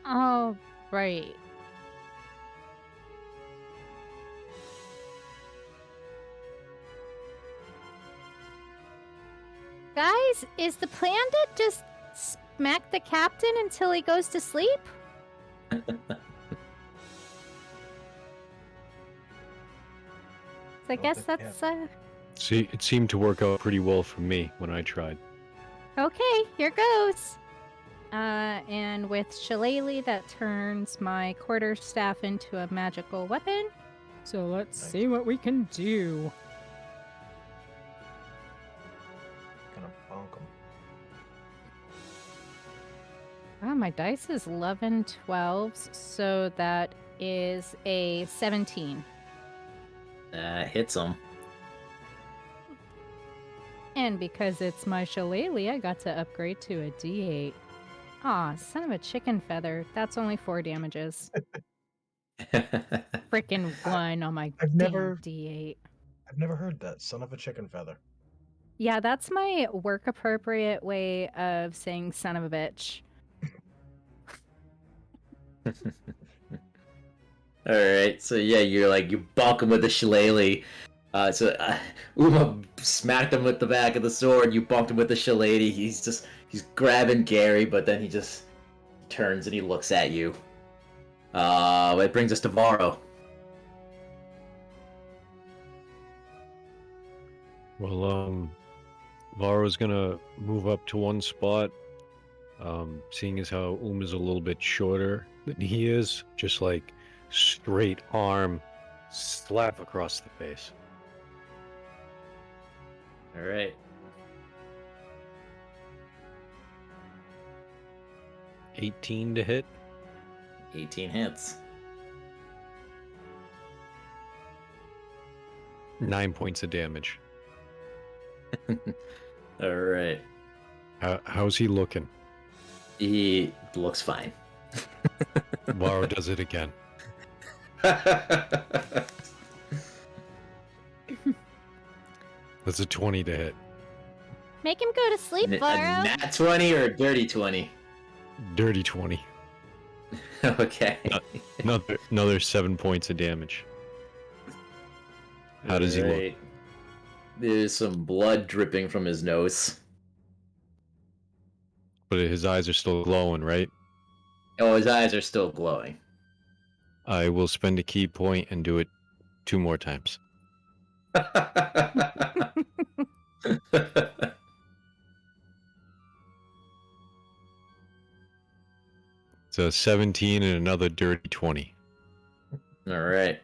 Oh, right. Guys, is the plan to just smack the captain until he goes to sleep? I guess that's See, it seemed to work out pretty well for me when I tried. okay. Here goes. And with Shillelagh, that turns my quarterstaff into a magical weapon. So let's see what we can do. Gonna bonk him. Oh, my dice is 11 12s, so that is a 17. That hits him. And because it's my Shillelagh, I got to upgrade to a D8. Aw, son of a chicken feather. That's only 4 damages. Frickin' 1 on my I've damn never- D8. I've never heard that. Son of a chicken feather. Yeah, that's my work appropriate way of saying son of a bitch. All right, so yeah, you bonk him with the shillelagh. Uma smacked him with the back of the sword. You bonked him with the shillelagh. He's grabbing Gary, but then he just turns and he looks at you. It brings us to Varro. Well, Vara's gonna move up to one spot. Seeing as how Uma's a little bit shorter than he is, just like straight arm slap across the face. All right. 18 to hit. 18 hits. 9 points of damage. All right. How's he looking? He looks fine. Varo does it again. That's a 20 to hit. Make him go to sleep, A Varro. nat 20 or a dirty 20? Dirty 20. Okay. Another 7 points of damage. How does he look? Alright. There's some blood dripping from his nose. But his eyes are still glowing, right? Oh, his eyes are still glowing. I will spend a key point and do it 2 more times. It's a 17 and another dirty 20. All right.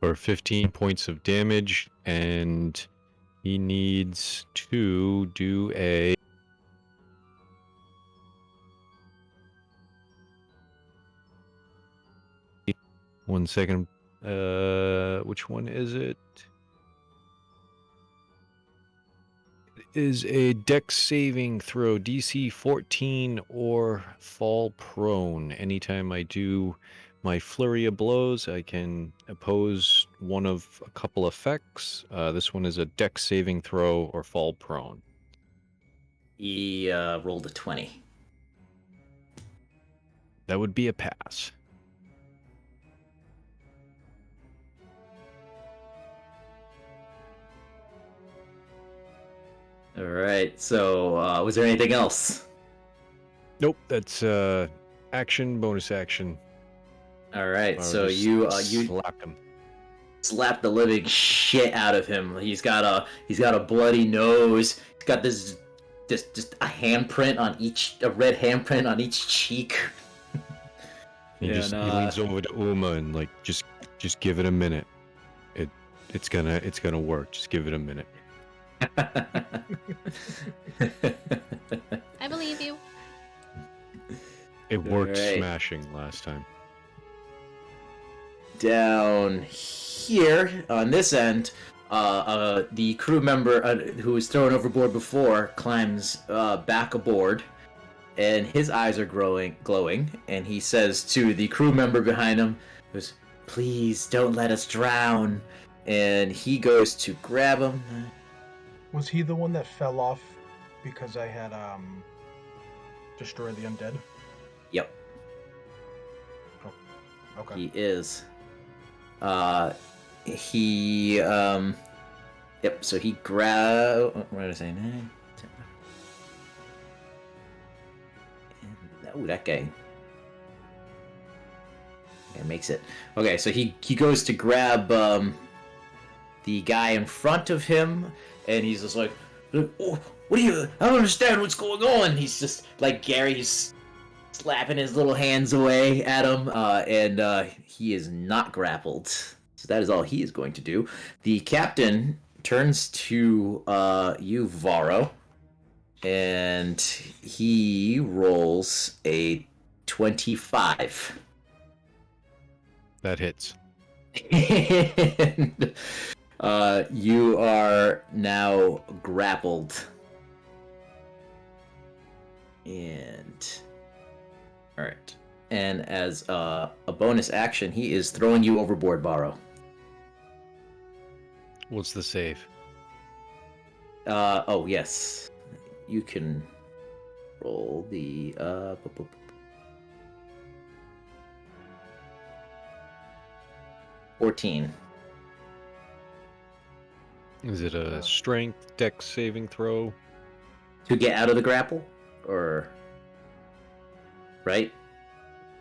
For 15 points of damage, and he needs to do a 1 second. Which one is it? It is a dex saving throw, DC 14 or fall prone. Anytime I do my flurry of blows, I can oppose one of a couple effects. This one is a dex saving throw or fall prone. He rolled a 20. That would be a pass. All right. So, was there anything else? Nope, that's action, bonus action. All right. Or So just you slapped him. slap the living shit out of him. He's got a bloody nose. He's got this just a handprint on a red handprint on each cheek. He leans over to Uma and like just give it a minute. It's gonna work. Just give it a minute. I believe you. It worked Alright. smashing last time. Down here on this end, the crew member who was thrown overboard before climbs back aboard, and his eyes are glowing, and he says to the crew member behind him, goes, "Please don't let us drown." And he goes to grab him. Was he the one that fell off because I had destroyed the undead? Yep, Okay. he is. Yep, so he grab. What did I say? 9, 10. Oh, that guy. It makes it. Okay, so he goes to grab the guy in front of him, and he's just like, "Oh, what are you? I don't understand what's going on." He's just like Gary. He's slapping his little hands away at him, and he is not grappled. So that is all he is going to do. The captain turns to you, Varro, and he rolls a 25. That hits. And, you are now grappled. And all right. And as a bonus action, he is throwing you overboard, Varro. What's the save? Oh yes, you can roll the 14. Is it a strength dex saving throw? To get out of the grapple, or right?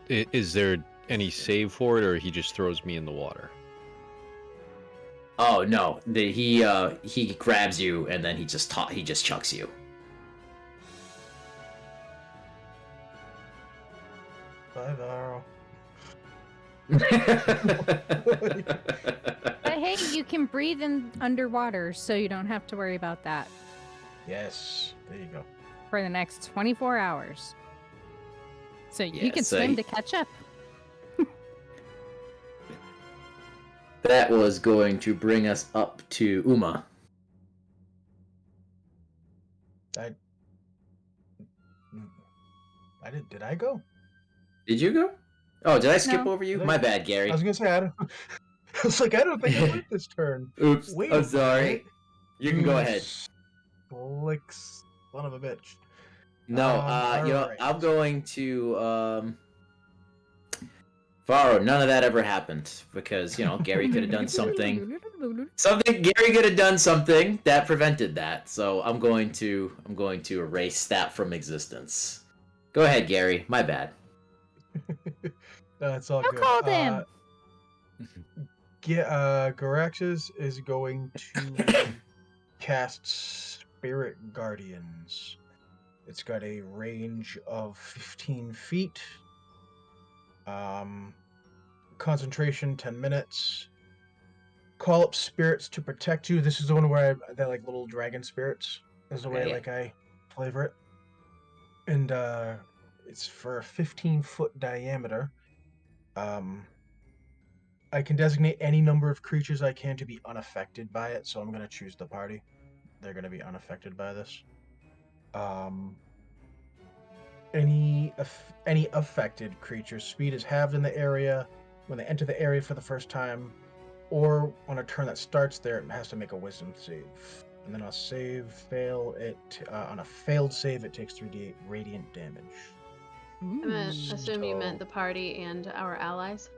Is there any save for it, or he just throws me in the water? Oh no, he grabs you and then he just chucks you. Bye, Varro. But hey, you can breathe in underwater, so you don't have to worry about that Yes, there you go. for the next 24 hours. So you Yeah, can so swim he- to catch up. That was going to bring us up to Uma. Did I go? Did you go? Oh, did I skip No. over you? Did I My go? bad, Gary. I was gonna say I don't. I was like, I don't think I went this turn. Oops, Wait I'm a sorry. minute. You can go ahead. Slick son of a bitch. No, alright. I'm going to Varro, none of that ever happened because, Gary could have done something. Gary could have done something that prevented that. So I'm going to erase that from existence. Go ahead, Gary. My bad. That's all Who good. called him? Garaxes is going to cast Spirit Guardians. It's got a range of 15 feet. Concentration 10 minutes. Call up spirits to protect you. This is the one where they're like little dragon spirits. This is the way Okay. I flavor it. And it's for a 15-foot diameter. I can designate any number of creatures I can to be unaffected by it, so I'm going to choose the party. They're going to be unaffected by this. Any affected creature's speed is halved in the area when they enter the area for the first time, or on a turn that starts there, it has to make a wisdom save. And then on a failed save, it takes 3d8 radiant damage. I'm gonna assume you meant So- the party and our allies.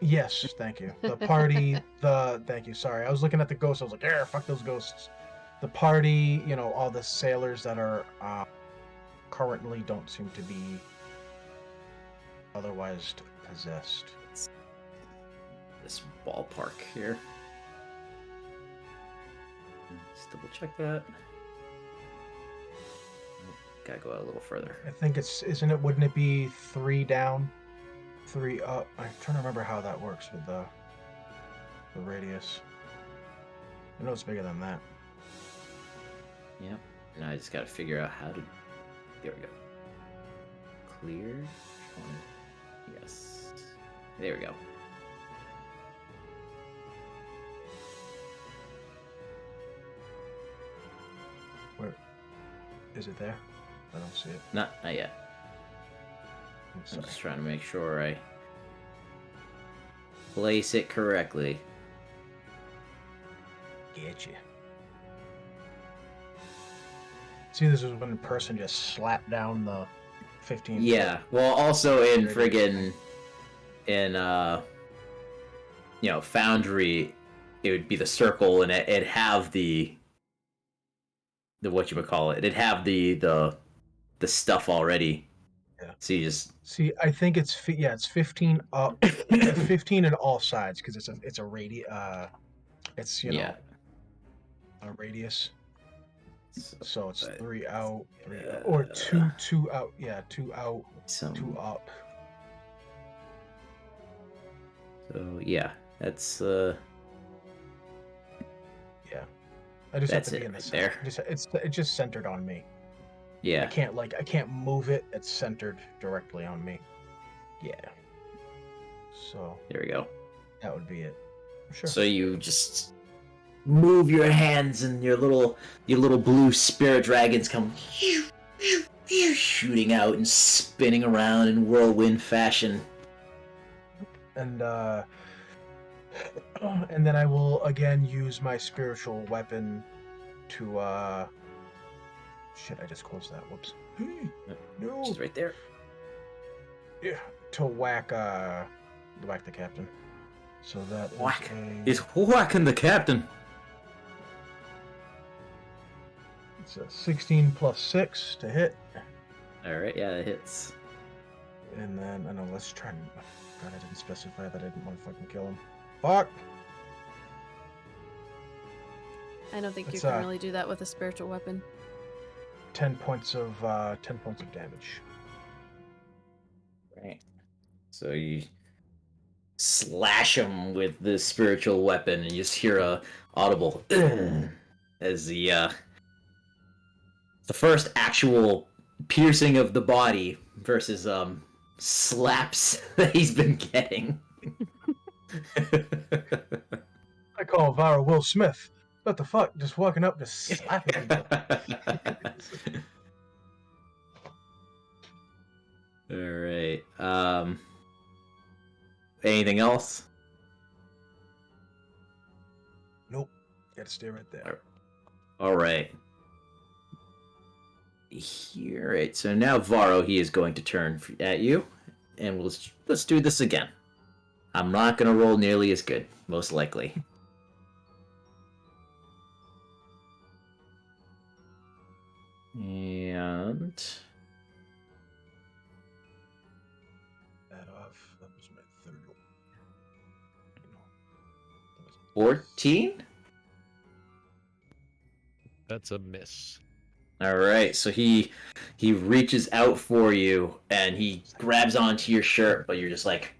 Yes, thank you. The party, thank you. Sorry, I was looking at the ghosts. I was like, yeah, fuck those ghosts. The party, all the sailors that are currently don't seem to be otherwise possessed. This ballpark here. Just double check that. Gotta go out a little further. I think wouldn't it be 3 down, 3 up? I'm trying to remember how that works with the radius. I know it's bigger than that. Yep. Now I just gotta figure out how to. There we go. Clear. Yes. There we go. Where is it there? I don't see it. Not yet. I'm I'm sorry. just trying to make sure I place it correctly. Get you. See, this is when a person just slapped down the 15. Yeah. Well, also in Very friggin' Foundry, it would be the circle, and it'd have the whatchamacallit. It'd have the stuff already. Yeah. So you just See, I think it's 15 up, 15 in all sides because it's a radius. It's yeah. a radius. So it's but- 3 out, 3 out, or two out. Yeah, 2 out, So 2 up. yeah, that's I just That's have to be it in the right center. there. It's just centered on me. I yeah. can't move it. It's centered directly on me. Yeah. So There we go. that would be it. Sure. So you just move your hands, and your little blue spirit dragons come shooting out and spinning around in whirlwind fashion. And then I will again use my spiritual weapon to shit, I just closed that. Whoops. No. She's right there. Yeah, to whack the captain. So that is Whack. a, He's whacking the captain. it's a 16 plus 6 to hit. All right, yeah, that hits. And then, I know, let's try and... God, I didn't specify that I didn't want to fucking kill him. Fuck! I don't think you It's, can really do that with a spiritual weapon. 10 points of damage. Right. So you slash him with the spiritual weapon, and you just hear a audible as the first actual piercing of the body versus slaps that he's been getting. I call Vara Will Smith. What the fuck? Just walking up, just slapping people. All right. Anything else? Nope. Gotta stay right there. All right. Here, right. So now Varro, he is going to turn at you, and let's do this again. I'm not gonna roll nearly as good, most likely. And That off. That was my third roll. 14. That's a miss. All right, so he reaches out for you and he grabs onto your shirt, but you're just like,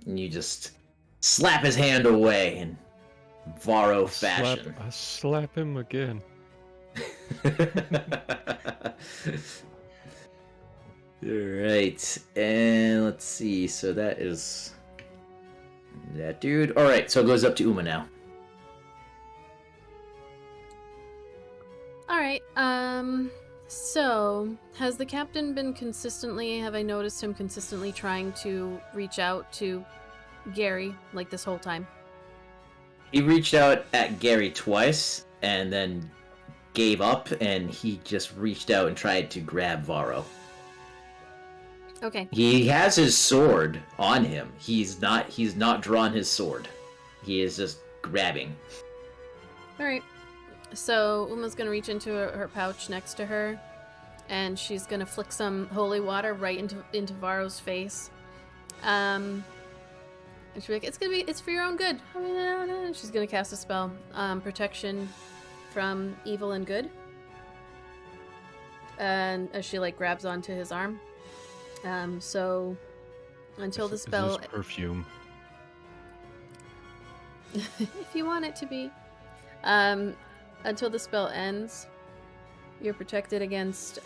and you just slap his hand away in Varro fashion. I slap him again. All right, and let's see. So that is that dude. All right, so it goes up to Uma now. All right. So has the captain been consistently? Have I noticed him consistently trying to reach out to Gary like this whole time? He reached out at Gary twice and then gave up, and he just reached out and tried to grab Varro. Okay. He has his sword on him. He's not drawn his sword. He is just grabbing. All right. So Uma's gonna reach into her pouch next to her, and she's gonna flick some holy water right into Varro's face. And she'll be like, it's for your own good. And she's gonna cast a spell, protection from evil and good. And as she like grabs onto his arm. So until the spell, Is this perfume? if you want it to be, until the spell ends, you're protected against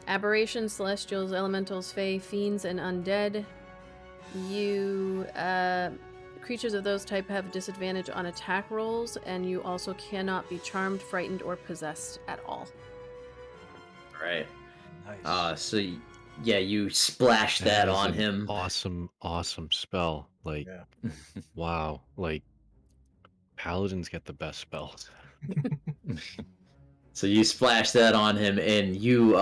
aberrations, celestials, elementals, fae, fiends, and undead. You creatures of those type have disadvantage on attack rolls, and you also cannot be charmed, frightened, or possessed at all. Right. Nice. So yeah, you splash that is on an him. Awesome spell. Like, Yeah. wow. Like, paladins get the best spells. So you splash that on him, and you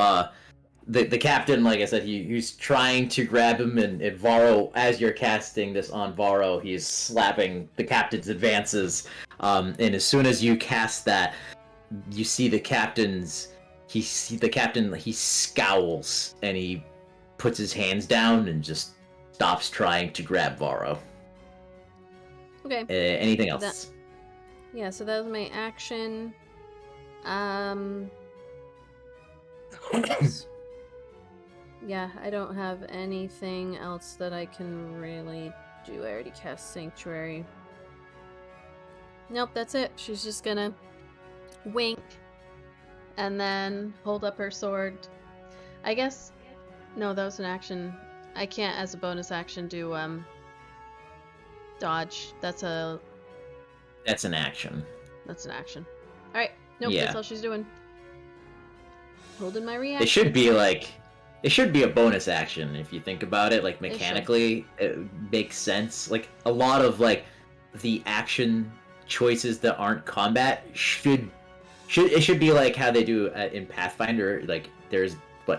the captain, like I said, he's trying to grab him, and Varro, as you're casting this on Varro, he's slapping the captain's advances. And as soon as you cast that, you see the captain, he scowls, and he puts his hands down and just stops trying to grab Varro. Okay. Anything else? Yeah, so that was my action. Yeah, I don't have anything else that I can really do. I already cast Sanctuary. Nope, that's it. She's just gonna wink and then hold up her sword. I guess... No, that was an action. I can't, as a bonus action, do, dodge. That's an action. Alright, nope, Yeah. that's all she's doing. Holding my reaction. It should be a bonus action if you think about it. Like mechanically, it makes sense. Like a lot of like the action choices that aren't combat should be like how they do in Pathfinder. Like there's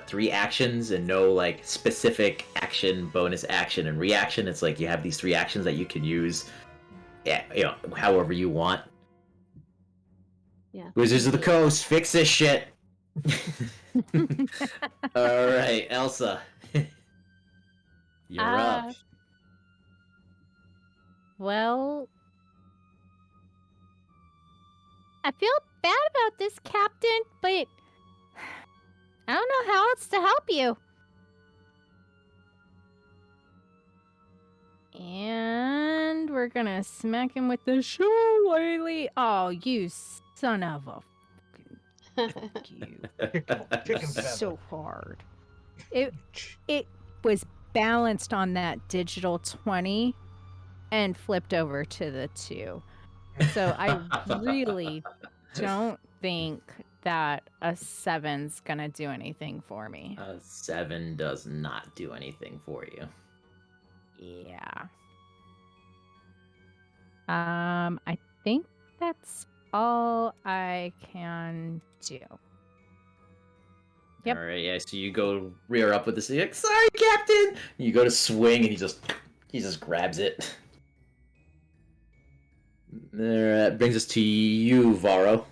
3 actions and no like specific action, bonus action, and reaction. It's like you have these 3 actions that you can use, however you want. Yeah. Wizards of the Coast, fix this shit. All right, Elsa. You're up. Well, I feel bad about this, Captain, but I don't know how else to help you. And we're gonna smack him with the shillelagh. Oh, you son of a fucking Chicken feather. so hard. It was balanced on that digital 20 and flipped over to the 2. So I really don't think that a 7's gonna do anything for me. A 7 does not do anything for you. Yeah. I think that's all I can do. Yep. All right, yeah. So you go rear up with this. Like, sorry, Captain. You go to swing, and he just grabs it. That brings us to you, Varro.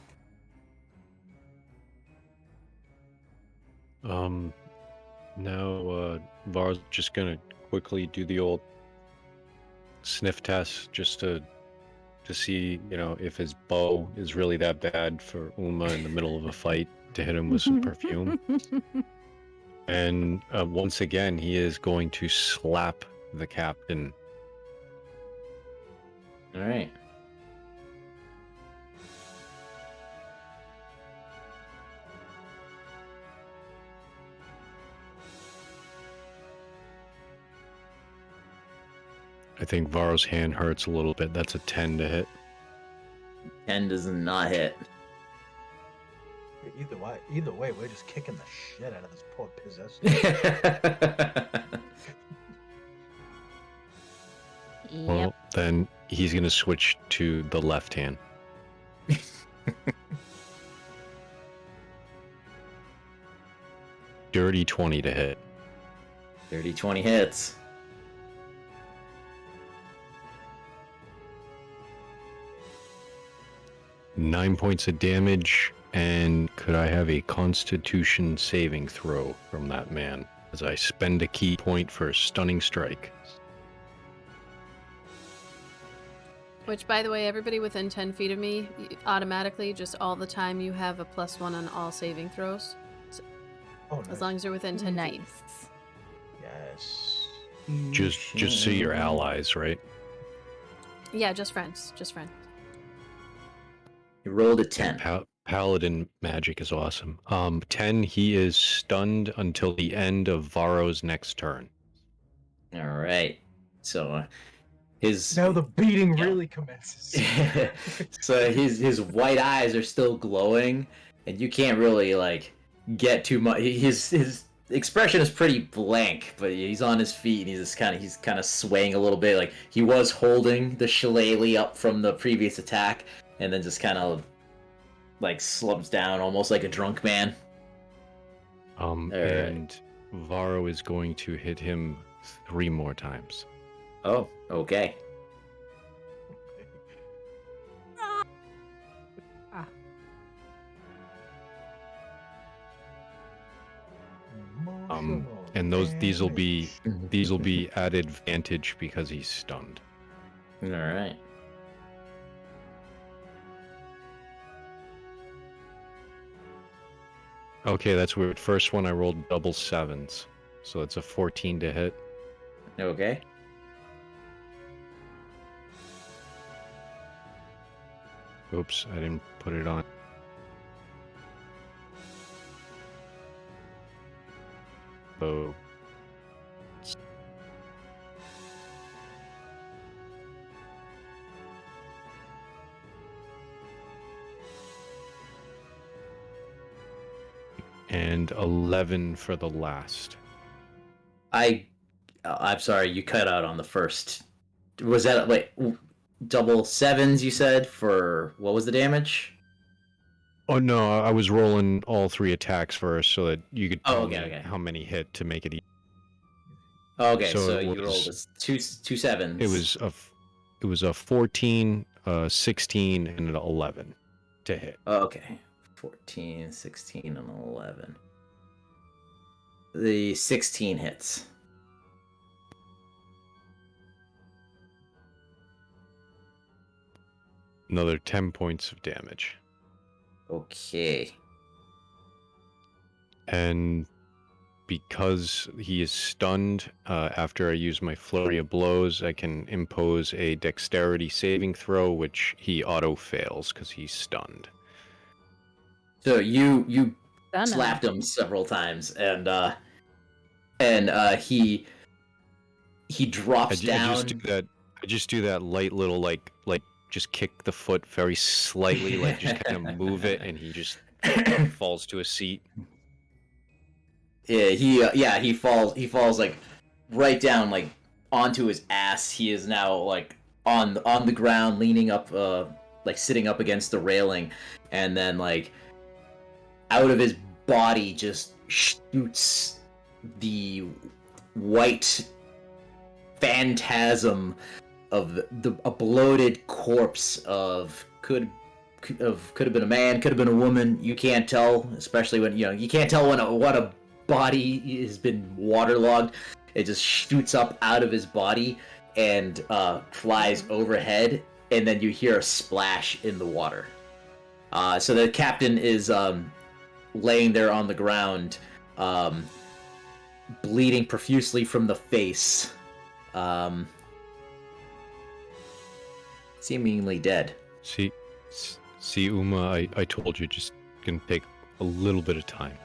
Now, Var's just gonna quickly do the old sniff test just to see, if his bow is really that bad for Uma in the middle of a fight to hit him with some perfume. And once again, he is going to slap the captain. All right. I I think Varro's hand hurts a little bit. That's a 10 to hit. 10 does not hit. Either way, we're just kicking the shit out of this poor possessor. Well, then he's going to switch to the left hand. Dirty 20 to hit. Dirty 20 hits. Nine points of damage, and could I have a Constitution saving throw from that man as I spend a key point for a stunning strike? Which, by the way, everybody within 10 feet of me, automatically, just all the time, you have a +1 on all saving throws. Oh, nice. As long as you're within 10 feet. Nice. Yes. Just see your allies, right? Yeah, just friends. Just friends. You rolled a 10. Paladin magic is awesome. 10, he is stunned until the end of Varro's next turn. All right. So his Now the beating really commences. so his white eyes are still glowing, and you can't really like get too much. His expression is pretty blank, but he's on his feet and he's kind of swaying a little bit. Like he was holding the shillelagh up from the previous attack, and then just kind of like slumps down, almost like a drunk man. And Varro is going to hit him 3 more times. Oh, okay. And these will be at advantage because he's stunned. All right. Okay, that's weird. First one I rolled double 7s, so it's a 14 to hit. Okay. Oops, I didn't put it on. Oh. And 11 for the last. I'm sorry, you cut out on the first. Was that wait, double 7s you said for what was the damage? Oh no, I was rolling all 3 attacks first so that you could tell okay, me okay. how many hit to make it easy. Okay, So so it you rolled was- two 7s. It was a 14, 16, and an 11 to hit. Okay. 14, 16, and 11. The 16 hits. Another 10 points of damage. Okay. And because he is stunned, after I use my flurry of blows, I can impose a dexterity saving throw, which he auto fails because he's stunned. So you Done. slapped him several times, and he drops down. I just do that light little like just kick the foot very slightly, like just kind of move it, and he just falls to a seat. Yeah, he falls like right down like onto his ass. He is now like on the ground, leaning up, like sitting up against the railing, and then like out of his body just shoots the white phantasm of a bloated corpse of could have been a man, could have been a woman. You can't tell, especially when you can't tell what a body has been waterlogged. It just shoots up out of his body and flies overhead, and then you hear a splash in the water. So the captain is laying there on the ground, bleeding profusely from the face, seemingly dead. See, Uma, I told you, just gonna take a little bit of time.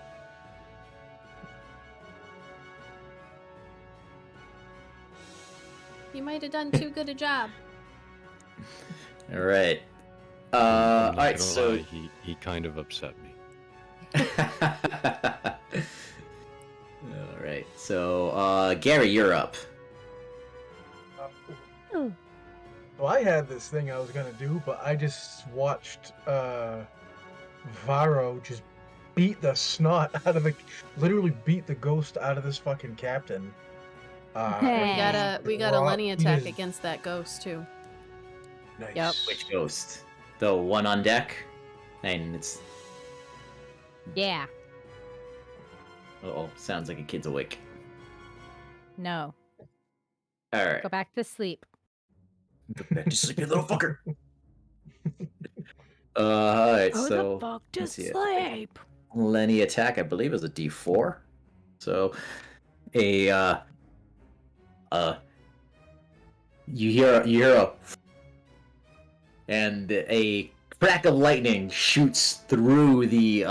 You might have done too good a job. All right. I'm All not right. gonna So. lie, he kind of upset me. All right. So, Gary, you're up. Oh. Well, I had this thing I was gonna do, but I just watched Varo just beat the snot out of literally beat the ghost out of this fucking captain. And We got a Rock- Lenny he attack is against that ghost too. Nice. Yep. Which ghost? The one on deck? And it's. Yeah. Oh, sounds like a kid's awake. No. All right. Go back to sleep. Go back to sleep, you little fucker. All right. Go So. the fuck to let's see it. sleep. Lenny attack, I believe, is a D4. So, you hear a, and a crack of lightning shoots through the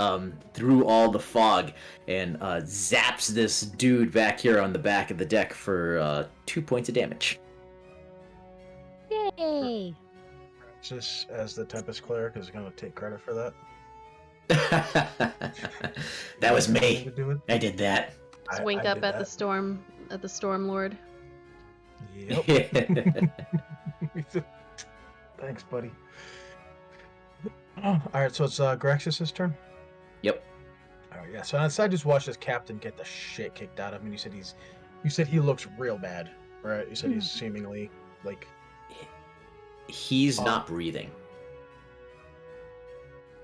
through all the fog and zaps this dude back here on the back of the deck for 2 points of damage. Yay. Francis, as the Tempest Cleric, is gonna take credit for that. That was Nothing to me. do with- I did that. Just I- wink I up did at the that. storm lord. Yep. Thanks, buddy. All right, so it's Graxis' turn. Yep. All right, yeah. So I just watched this captain get the shit kicked out of him. You said he looks real bad, right? You said he's seemingly like. He's not breathing.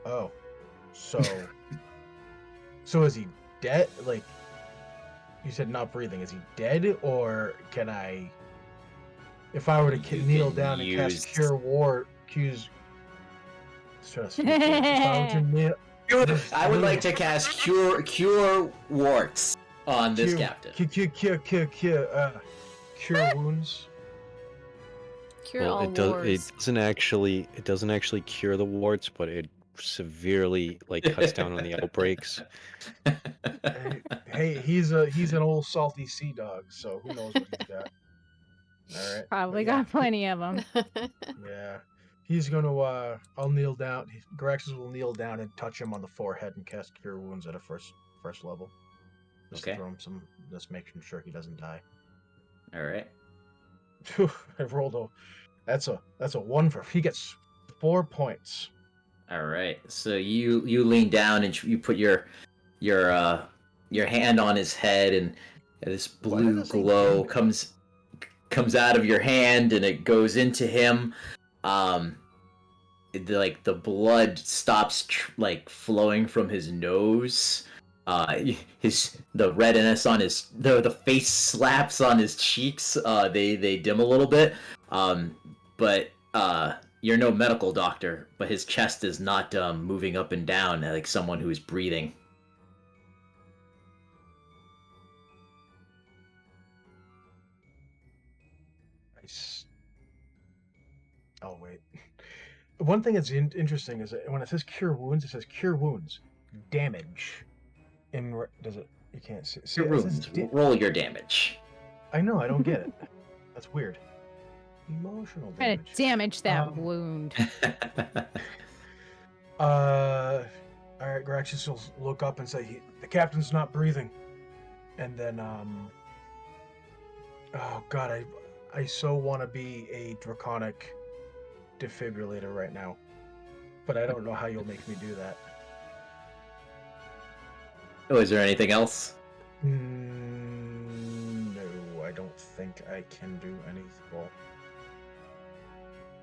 Oh, so is he dead? Like, you said not breathing. Is he dead, or can I? If I were to You kneel can down and cast use- Cure War, Q's. If I were to kneel, I would like to cast cure warts on this captain. Cure wounds. Cure Well, all it wars. doesn't actually cure the warts, but it severely cuts down on the outbreaks. Hey, he's an old salty sea dog, so who knows what he's got. All right. Probably but yeah, got plenty of them. Yeah. He's gonna I'll kneel down. Graxis will kneel down and touch him on the forehead and cast Cure Wounds at a first level. Just to Okay. throw him some, just making sure he doesn't die. All right. I rolled that's a 1 for he gets 4 points. All right. So you lean down and you put your hand on his head, and this Why did blue it say glow damage? comes out of your hand, and it goes into him. The blood stops flowing from his nose. The redness on the face slaps on his cheeks. They dim a little bit. But you're no medical doctor, but his chest is not moving up and down like someone who is breathing. Nice. Oh wait. One thing that's interesting is that when it says Cure Wounds, it says Cure Wounds damage. Does it? You can't see. Your it says runes. Roll your damage. I know. I don't get it. That's weird. Emotional Try damage. to damage that wound. All right, Graxis will look up and say, "The captain's not breathing," and then oh god, I so want to be a draconic defibrillator right now, but I don't know how you'll make me do that. Oh, is there anything else? No, I don't think I can do anything. Well,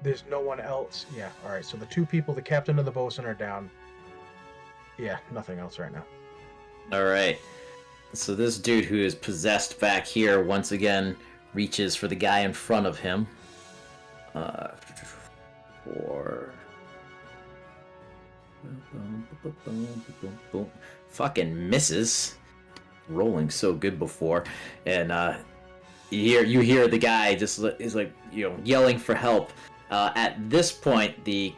there's no one else. Yeah, all right. So the 2 people, the captain and the bosun, are down. Yeah, nothing else right now. All right. So this dude who is possessed back here once again reaches for the guy in front of him. Fucking misses. Rolling so good before, and you hear the guy just is yelling for help. At this point, the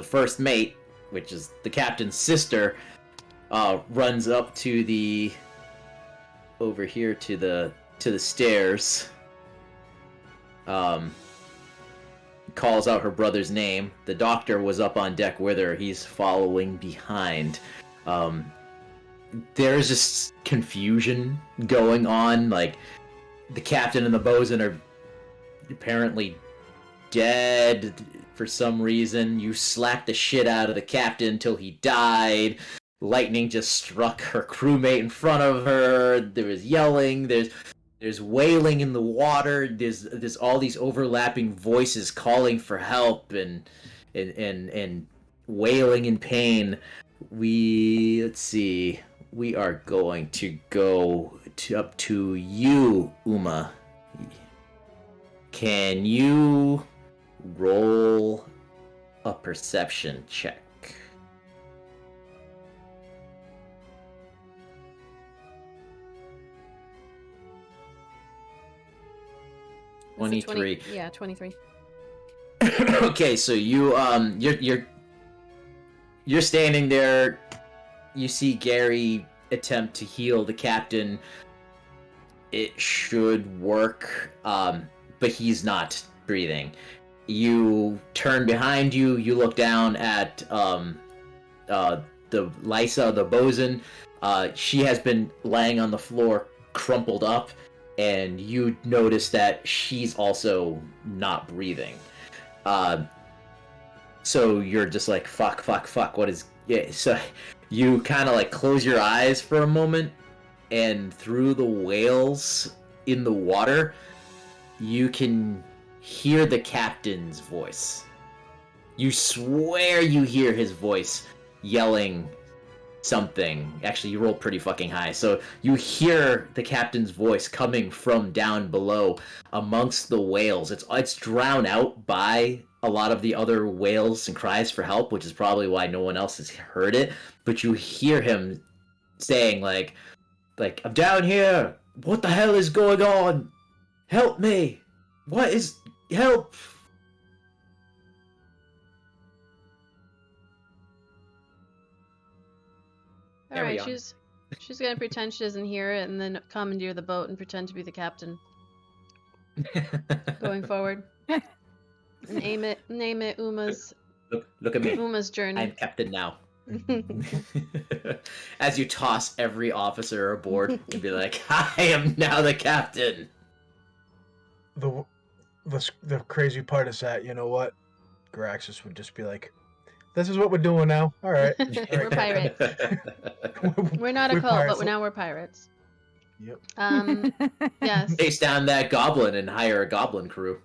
first mate, which is the captain's sister, runs up to over here to the stairs, calls out her brother's name. The doctor was up on deck with her. He's following behind. There's just confusion going on. Like, the captain and the bosun are apparently dead for some reason. You slapped the shit out of the captain until he died. Lightning just struck her crewmate in front of her. There was yelling. There's wailing in the water. There's all these overlapping voices calling for help and wailing in pain. Let's see. We are going to go up to you, Uma. Can you roll a perception check? It's a 23. Yeah, 23. Okay, so you're standing there. You see Gary attempt to heal the captain. It should work, but he's not breathing. You turn behind you. You look down at the Lysa, the bosun. She has been laying on the floor, crumpled up, and you notice that she's also not breathing. So you're just like, fuck, what is... Yeah, so you kind of like close your eyes for a moment, and through the whales in the water, you can hear the captain's voice. You swear you hear his voice yelling something. Actually, you rolled pretty fucking high. So you hear the captain's voice coming from down below amongst the whales. It's drowned out by a lot of the other wails and cries for help, which is probably why no one else has heard it. But you hear him saying like I'm down here. What the hell is going on? Help me. Help? There we Alright, are. she's gonna pretend she doesn't hear it and then commandeer the boat and pretend to be the captain going forward. And name it Uma's Look at me. Uma's journey. I'm captain now. As you toss every officer aboard and be like, I am now the captain. The crazy part is that, you know what? Graxus would just be like, this is what we're doing now. All right. We're pirates. We're not a We're cult, pirates. but now we're pirates. Yep. Yes. Chase down that goblin and hire a goblin crew.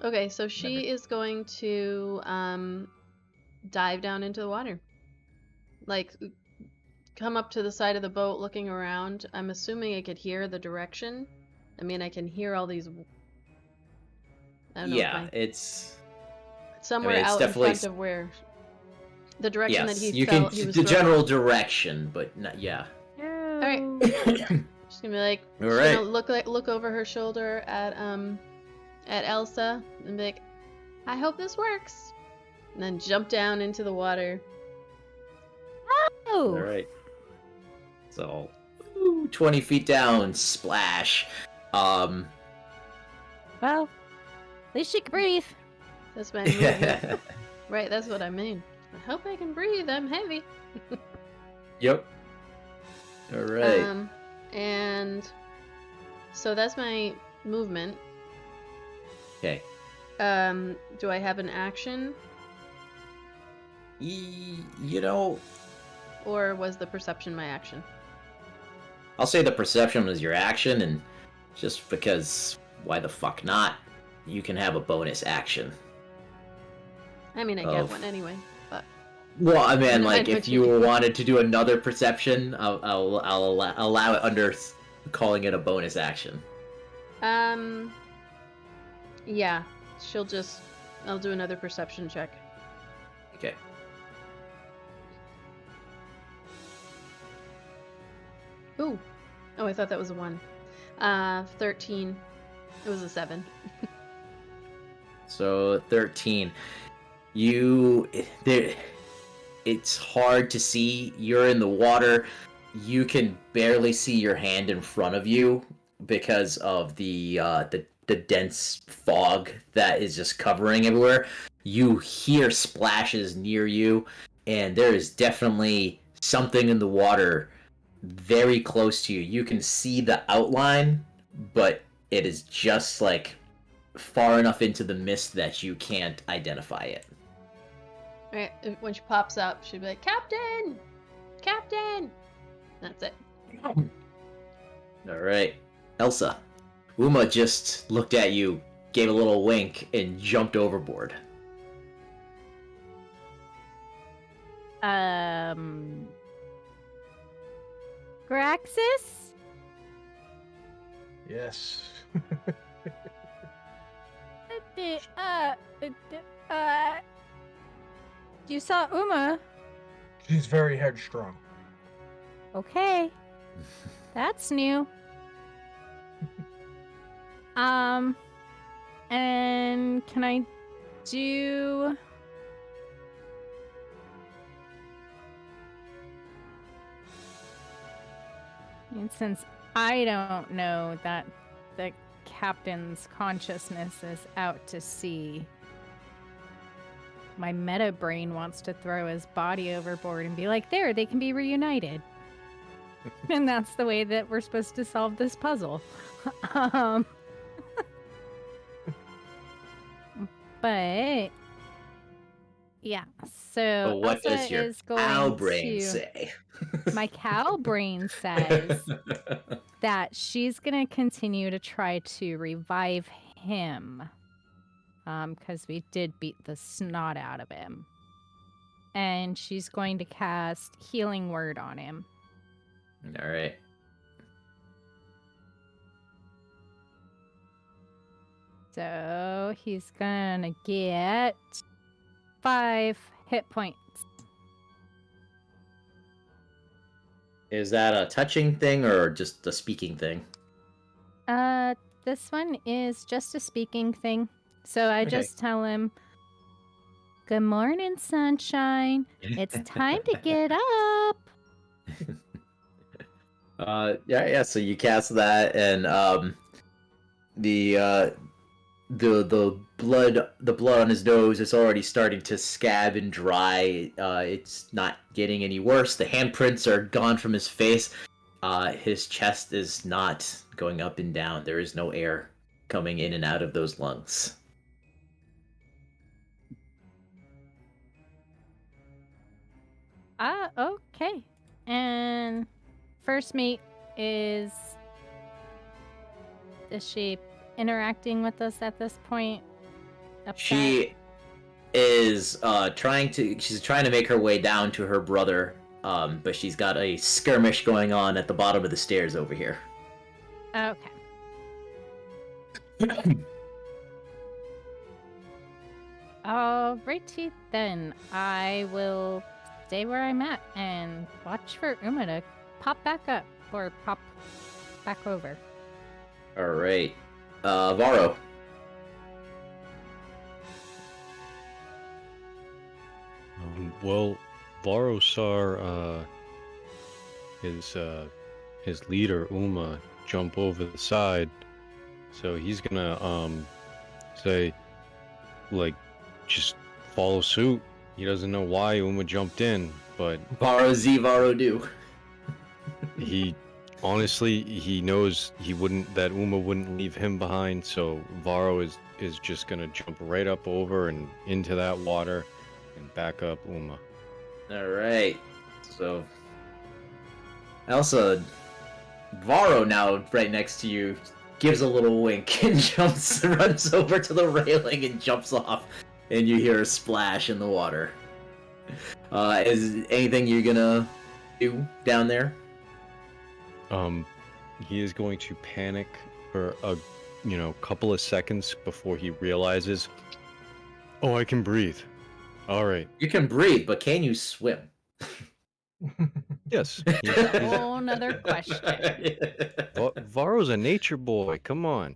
Okay, so she is going to dive down into the water. Like, come up to the side of the boat looking around. I'm assuming I could hear the direction. I mean, I can hear all these... I don't know. Yeah, it's Somewhere it's out in definitely front of where... The direction that yes. he You felt can he was the throwing. general direction, but not, yeah. Alright. She's gonna be like... All she's right. gonna look over her shoulder at Elsa and be like, I hope this works. And then jump down into the water. Oh, All right. So, 20 feet down, splash. well, at least she can breathe. That's my movement. Right, that's what I mean. I hope I can breathe. I'm heavy. Yep. All right. And so that's my movement. Okay. Do I have an action, You know, or was the perception my action? I'll say the perception was your action, and just because, why the fuck not? You can have a bonus action. I mean, I get Of- one anyway, but Well, I mean, No, like, I know if what you you mean. wanted to do another perception, I'll allow it under calling it a bonus action. yeah, I'll do another perception check. Okay. Ooh, oh, I thought that was a 1. 13. It was a 7. So 13. It's hard to see. You're in the water. You can barely see your hand in front of you because of the dense fog that is just covering everywhere. You hear splashes near you, and there is definitely something in the water very close to you. You can see the outline, but it is just like far enough into the mist that you can't identify it. Right, when she pops up, she'll be like, Captain! Captain! That's it. All right, Elsa. Uma just looked at you, gave a little wink, and jumped overboard. Graxis? Yes. You saw Uma. She's very headstrong. Okay. That's new. And can I do... And since I don't know that the captain's consciousness is out to sea, my meta brain wants to throw his body overboard and be like, there, they can be reunited. And that's the way that we're supposed to solve this puzzle. But yeah, so But what Elsa does your is going cow brain to... say? My cow brain says that she's gonna continue to try to revive him, because we did beat the snot out of him, and she's going to cast Healing Word on him. All right. So he's gonna get 5 hit points. Is that a touching thing or just a speaking thing? This one is just a speaking thing. So I Okay. just tell him, "Good morning, sunshine. It's time to get up." Yeah. So you cast that, and the blood on his nose is already starting to scab and dry. It's not getting any worse. The handprints are gone from his face. His chest is not going up and down. There is no air coming in and out of those lungs. Okay. And first mate is she interacting with us at this point? Upset? She is trying to make her way down to her brother, but she's got a skirmish going on at the bottom of the stairs over here. Okay. Alrighty then. I will stay where I'm at and watch for Uma to pop back up or pop back over. All right, Varro. Well, Varro saw his leader Uma jump over the side, so he's gonna say, like, just follow suit. He doesn't know why Uma jumped in, but Varro Z, Varro do. he honestly he knows that Uma wouldn't leave him behind, so Varro is just gonna jump right up over and into that water and back up Uma. All right, so Elsa, Varro now right next to you gives a little wink and runs over to the railing and jumps off, and you hear a splash in the water. Is anything you're gonna do down there? He is going to panic for a couple of seconds before he realizes, oh, I can breathe. All right. You can breathe, but can you swim? Yes. Whole nother question. Varro's a nature boy. Come on.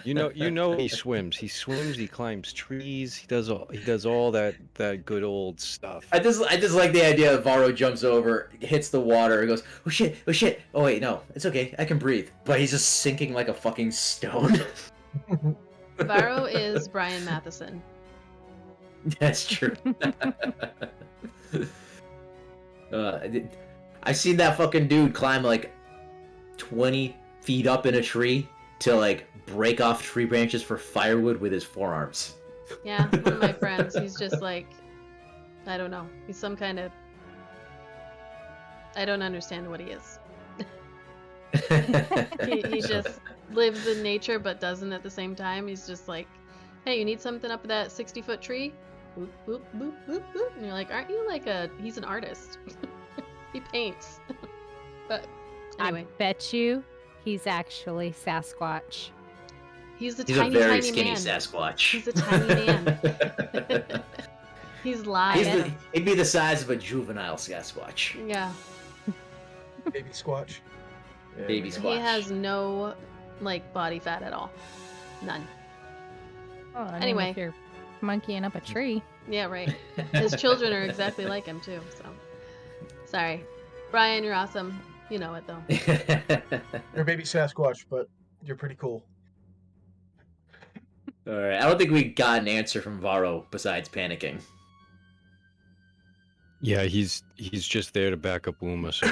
You know he swims. He swims. He climbs trees. He does all that good old stuff. I just like the idea that Varro jumps over, hits the water, and goes, oh shit, oh wait, no, it's okay, I can breathe. But he's just sinking like a fucking stone. Varro is Brian Matheson. That's true. I seen that fucking dude climb like 20 feet up in a tree to like break off tree branches for firewood with his forearms. Yeah, one of my friends. He's just like, I don't know. He's some kind of. I don't understand what he is. He just lives in nature but doesn't at the same time. He's just like, hey, you need something up that 60-foot tree? Boop, boop, boop, boop, boop. And you're like, aren't you like a. He's an artist. He paints. But anyway. I bet you he's actually Sasquatch. He's a He's tiny, a very tiny skinny man. Sasquatch. He's a tiny man. He's live. He'd be the size of a juvenile Sasquatch. Yeah. Baby Squatch. There Baby we go. Squatch. He has no like body fat at all. None. Oh, I mean, Anyway. if you're monkeying up a tree. Yeah, right. His children are exactly like him too. So, sorry, Brian, you're awesome. You know it though. You're a baby Sasquatch, but you're pretty cool. All right. I don't think we got an answer from Varro besides panicking. Yeah, he's just there to back up Uma, so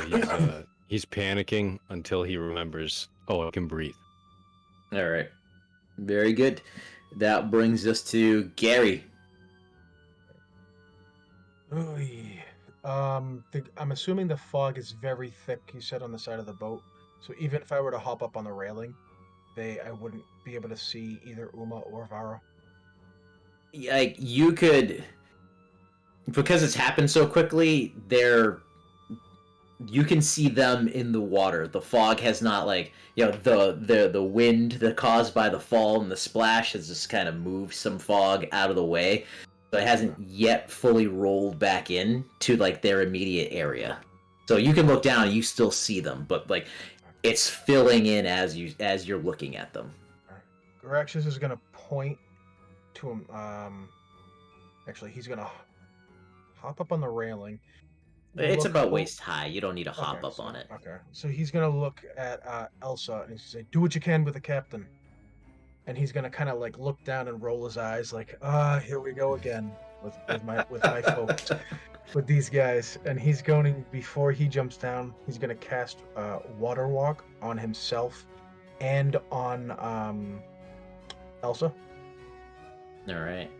he's panicking until he remembers, oh, I can breathe. All right. Very good. That brings us to Gary. Oy. I'm assuming the fog is very thick, you said, on the side of the boat. So even if I were to hop up on the railing, I wouldn't be able to see either Uma or Varro. Like you could, because it's happened so quickly. You can see them in the water. The fog has not the wind that caused by the fall and the splash has just kind of moved some fog out of the way. So it hasn't yet fully rolled back in to like their immediate area. So you can look down and you still see them, but like it's filling in as you're looking at them. Garaxus is gonna point to him. Actually, he's gonna hop up on the railing. It's look about o- waist high. You don't need to hop Okay, up on it. Okay, so he's gonna look at Elsa and he's gonna say, "Do what you can with the captain." And he's gonna kind of like look down and roll his eyes, like, here we go again with my folks, with these guys. And he's going, before he jumps down, he's gonna cast Water Walk on himself and on Elsa, All right.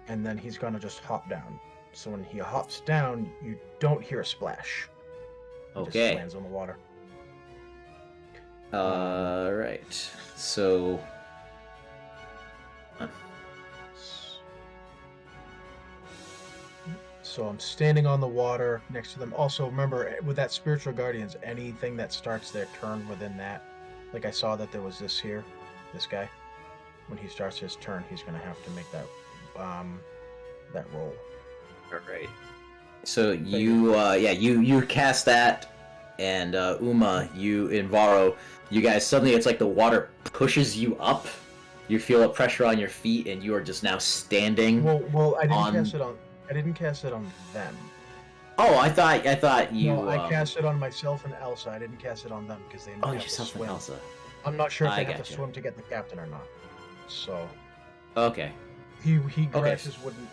and then he's gonna just hop down. So when he hops down, you don't hear a splash. He just Okay. lands on the water. All right. So. So I'm standing on the water next to them. Also, remember, with that spiritual guardians, anything that starts their turn within that, like I saw that there was this guy. When he starts his turn, he's gonna have to make that roll. All right. So you cast that, and Uma, you and Varro, you guys suddenly it's like the water pushes you up. You feel a pressure on your feet, and you are just now standing. Well, I didn't on- cast it on. I didn't cast it on them. Oh, I thought you. No, I cast it on myself and Elsa. I didn't cast it on them because they Oh, have to yourself and swim. Elsa. I'm not sure if I they have to gotcha. swim to get the captain or not. So Okay. Garaxus wouldn't.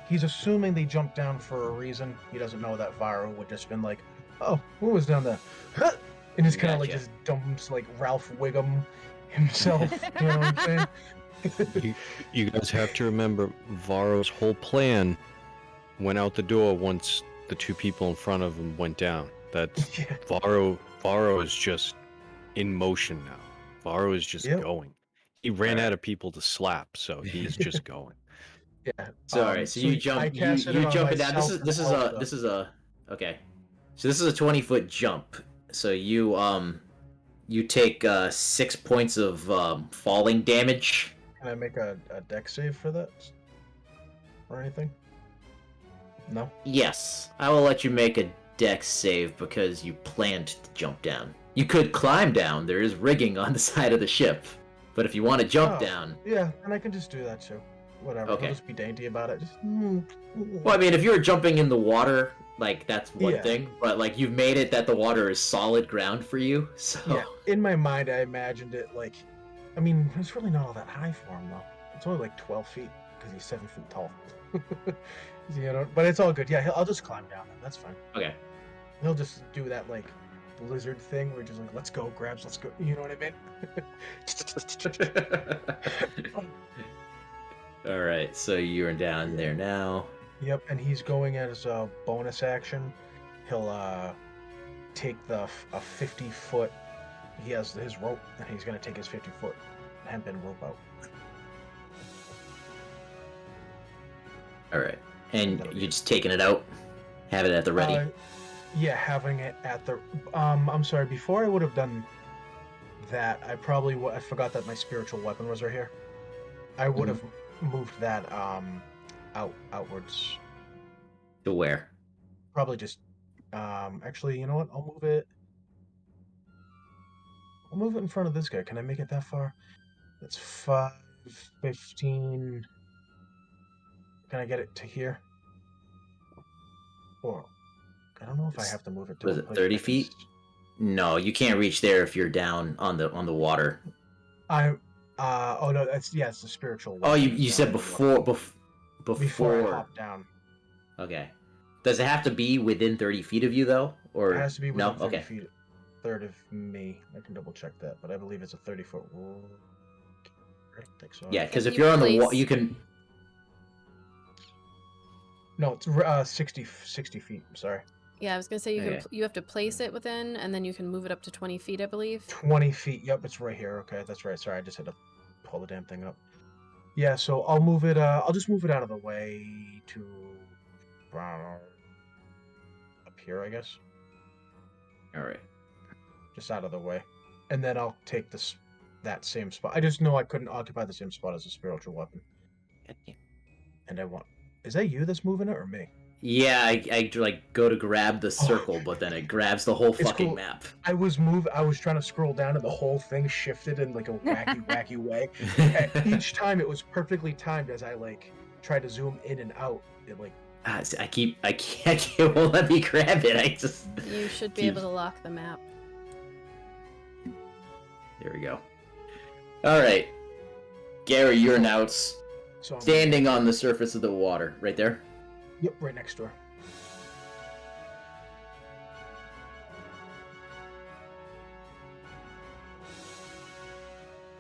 He's assuming they jumped down for a reason. He doesn't know that Varro would just been like, "Oh, who was down there?" Huh! And just kind of like Gotcha. just dumps like Ralph Wiggum himself. You know what I'm saying? You guys have to remember, Varro's whole plan went out the door once the two people in front of him went down. That's Yeah. Varro is just in motion now. Varro is just Yep. going. He ran out of people to slap, so he's just going. Yeah. So all right. So you jump. I You casted it on jumping down. myself This is and a okay. So this is a 20-foot jump. So you take 6 points of falling damage. Can I make a deck save for that? Or anything? No? Yes, I will let you make a dex save because you planned to jump down. You could climb down. There is rigging on the side of the ship. But if you want to jump Oh. down, Yeah, and I can just do that too. Whatever. Okay. I'll just be dainty about it. Just, well, I mean, if you were jumping in the water, like that's one Yeah. thing. But like you've made it that the water is solid ground for you. So Yeah, in my mind, I imagined it like I mean, it's really not all that high for him, though. It's only like 12 feet, because he's 7 feet tall. But it's all good. Yeah, I'll just climb down then. That's fine. Okay. He'll just do that, like, lizard thing where just like, let's go, grabs, let's go. You know what I mean? All right, so you're down there now. Yep, and he's going as a bonus action. He'll take a 50-foot. He has his rope, and he's gonna take his 50-foot hempen rope out. All right, and you're just taking it out, have it at the ready. Yeah, having it at the. I'm sorry. Before I would have done that, I forgot that my spiritual weapon was right here. I would have moved that outwards. To where? Probably just. Actually, you know what? I'll move it. I'll move it in front of this guy. Can I make it that far? That's 5, 15. Can I get it to here? Or I don't know if I have to move it to. Was it 30 feet? No, you can't reach there if you're down on the water. Oh no, it's the spiritual weapon. Oh, you said before I hop down. Okay. Does it have to be within 30 feet of you though, or It has to be within no? 30 Okay. feet. Third of me. I can double check that, but I believe it's a 30-foot rule. I don't think so. Yeah, because If if you you're on the wall, place- you can. No, it's 60 feet. I'm sorry. Yeah, I was gonna say Okay. you have to place it within, and then you can move it up to 20 feet, I believe. 20 feet. Yep, it's right here. Okay, that's right. Sorry, I just had to pull the damn thing up. Yeah, so I'll move it. I'll just move it out of the way to up here, I guess. All right. Just out of the way, and then I'll take that same spot. I just know I couldn't occupy the same spot as a spiritual weapon, and I want. Is that you that's moving it or me? Yeah, I like go to grab the circle, but then it grabs the whole fucking cool. map. I was trying to scroll down, and the whole thing shifted in like a wacky way. Each time it was perfectly timed as I like tried to zoom in and out. It like I can't it won't let me grab it. I just. You should be able to lock the map. There we go. All right, Gary, you're now so I'm- standing on the surface of the water, right there. Yep, right next door.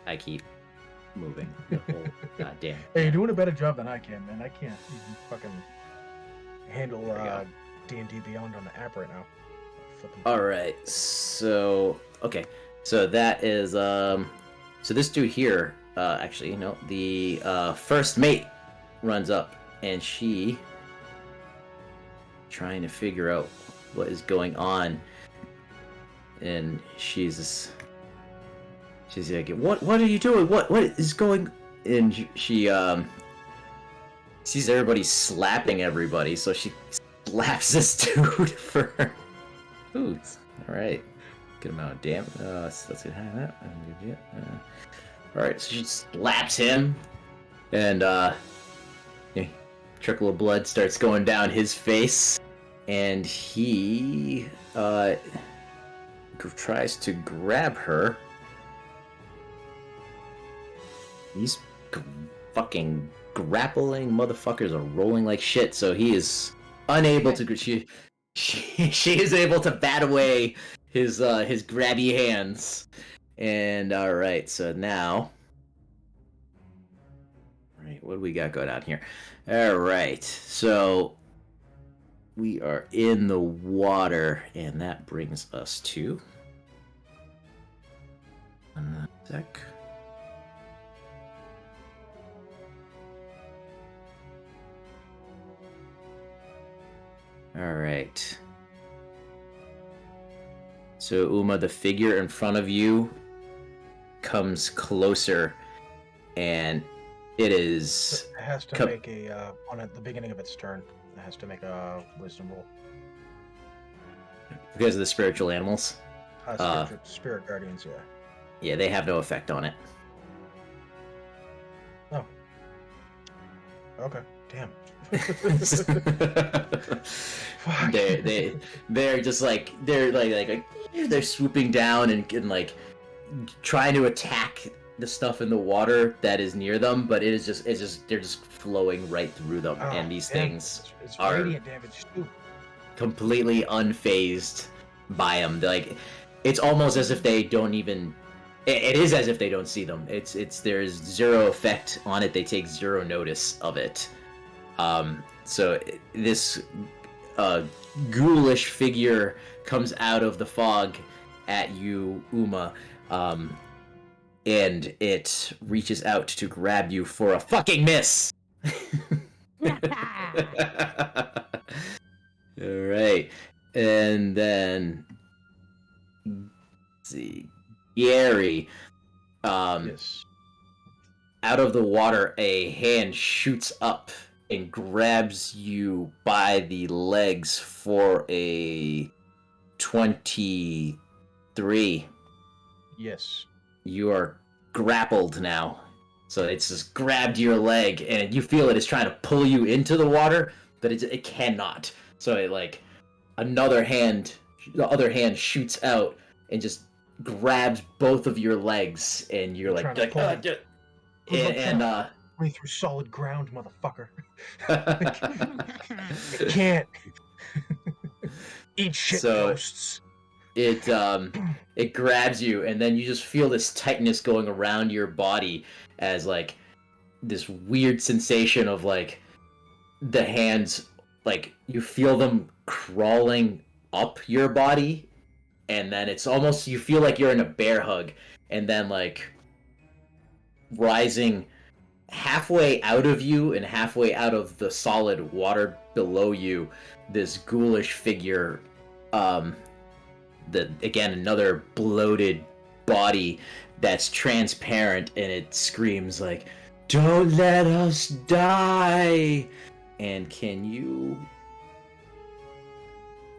I keep moving the whole goddamn. Hey, you're doing a better job than I can, man. I can't even fucking handle There we go. D&D Beyond on the app right now. Flipping- All right, so okay, so that is so this dude here, actually, the first mate runs up and she trying to figure out what is going on, and she's like, what are you doing? What is going? And she sees everybody slapping everybody, so she slaps this dude for her. Ooh, all right, good amount of damage. Let's get that. All right, so she slaps him, and trickle of blood starts going down his face, and he tries to grab her. These fucking grappling motherfuckers are rolling like shit, so he is unable to. She is able to bat away his grabby hands, and all right. So now, right, what do we got going on here? All right, so we are in the water, and that brings us to sec. All right. So Uma, the figure in front of you comes closer, and it is. It has to make on at the beginning of its turn. It has to make a wisdom roll. Because of the spiritual animals. Spirit guardians, yeah. Yeah, they have no effect on it. Oh. Okay. Damn. Fuck. they're just like they're swooping down and like trying to attack the stuff in the water that is near them, but they're just flowing right through them, Oh, and these damn, things it's are radiant damage too. completely unfazed by them. Like, it's almost as if they don't even. It is as if they don't see them. There's zero effect on it. They take zero notice of it. So this ghoulish figure comes out of the fog at you, Uma, and it reaches out to grab you for a fucking miss. All right, and then let's see, Gary. Yes. Out of the water, a hand shoots up and grabs you by the legs for a 23. Yes. You are grappled now. So it's just grabbed your leg, and you feel it is trying to pull you into the water, but it cannot. So it, like, the other hand shoots out and just grabs both of your legs, and you're Trying to like, pull me. and Running through solid ground, motherfucker. I can't. Eat shit, So- ghosts. it grabs you, and then you just feel this tightness going around your body as, like, this weird sensation of, like, the hands, like, you feel them crawling up your body, and then it's almost, you feel like you're in a bear hug, and then, like, rising halfway out of you and halfway out of the solid water below you, this ghoulish figure, again, another bloated body that's transparent, and it screams like, "Don't let us die!" And can you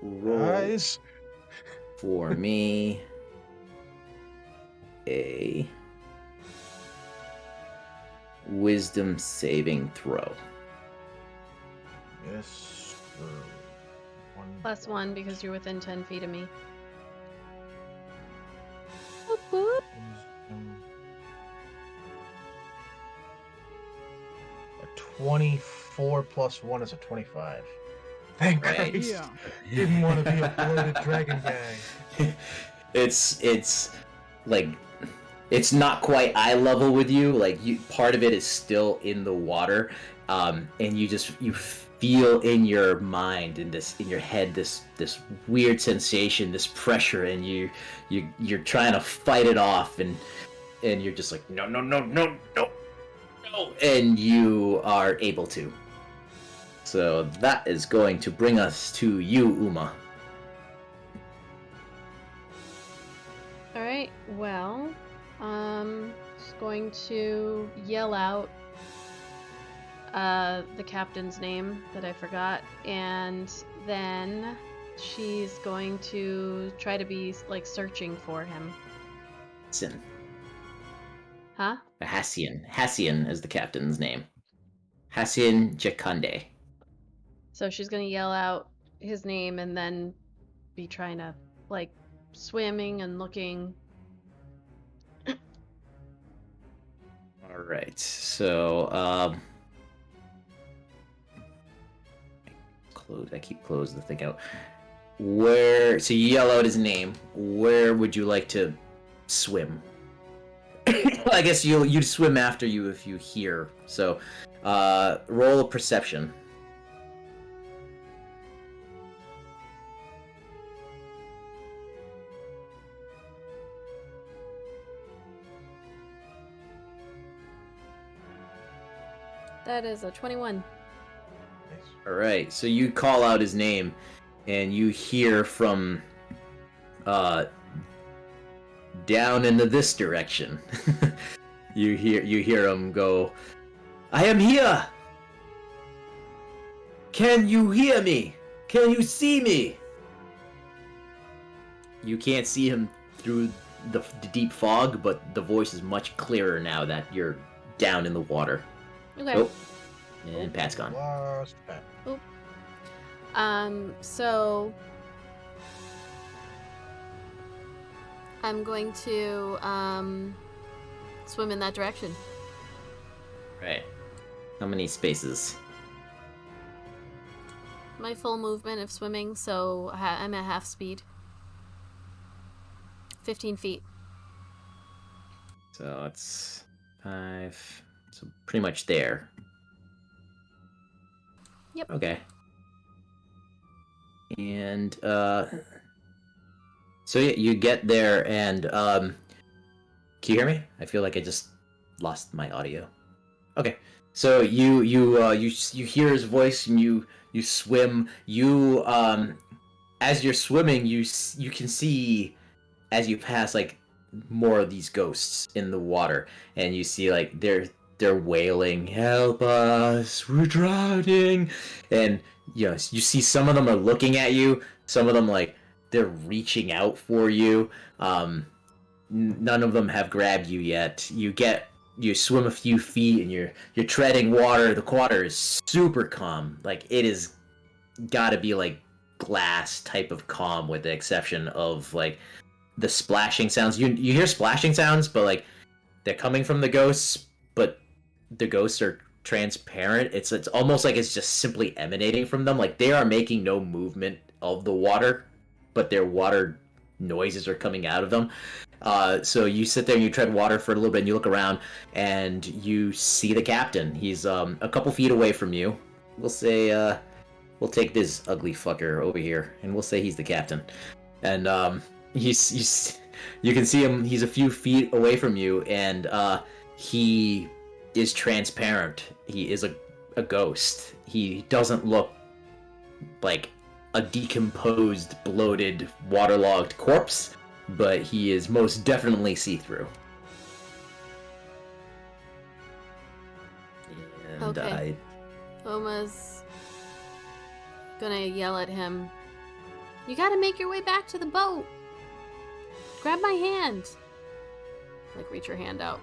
roll Guys. for me a wisdom saving throw? Yes. +1 because you're within 10 feet of me. Boop, boop. A 24 plus 1 is a 25. Thank Right. Christ. Yeah. Didn't want to be a bloated dragon guy. It's like, it's not quite eye level with you. Like, part of it is still in the water, and you feel in your mind and in your head this weird sensation, this pressure, and you're trying to fight it off, and you're just like, no, and you are able to. So that is going to bring us to you, Uma. All right. Well, just going to yell out the captain's name that I forgot, and then she's going to try to be, like, searching for him. Sin. Huh? Hassian is the captain's name. Hassian Jakande. So she's gonna yell out his name and then be trying to, like, swimming and looking. All right. So I keep closing the thing out. So you yell out his name. Where would you like to swim? I guess you'd swim after you if you hear. So roll a perception. That is a 21. All right, so you call out his name, and you hear from down into this direction. you hear him go, "I am here. Can you hear me? Can you see me?" You can't see him through the deep fog, but the voice is much clearer now that you're down in the water. Okay. Oh, and Pat's gone. Lost Pat. So I'm going to swim in that direction. Right. How many spaces? My full movement of swimming, so I'm at half speed. 15 feet. So it's 5. So pretty much there. Yep. Okay. And so yeah, you get there and can you hear me? I feel like I just lost my audio. Okay. So you hear his voice and you swim. You as you're swimming, you can see as you pass like more of these ghosts in the water, and you see like they're wailing, "Help us, we're drowning!" And you see some of them are looking at you, some of them like they're reaching out for you. None of them have grabbed you yet. You swim a few feet and you're treading water. The water is super calm, like it is got to be like glass type of calm, with the exception of like the splashing sounds. You hear splashing sounds, but like they're coming from the ghosts, but the ghosts are transparent. It's almost like it's just simply emanating from them. Like they are making no movement of the water, but their water noises are coming out of them. So you sit there and you tread water for a little bit, and you look around and you see the captain. He's a couple feet away from you. We'll say we'll take this ugly fucker over here, and we'll say he's the captain. And he's you can see him. He's a few feet away from you, and he is transparent. He is a ghost. He doesn't look like a decomposed, bloated, waterlogged corpse, but he is most definitely see-through. And Okay. Oma's gonna yell at him. You gotta make your way back to the boat. Grab my hand. Like, reach your hand out.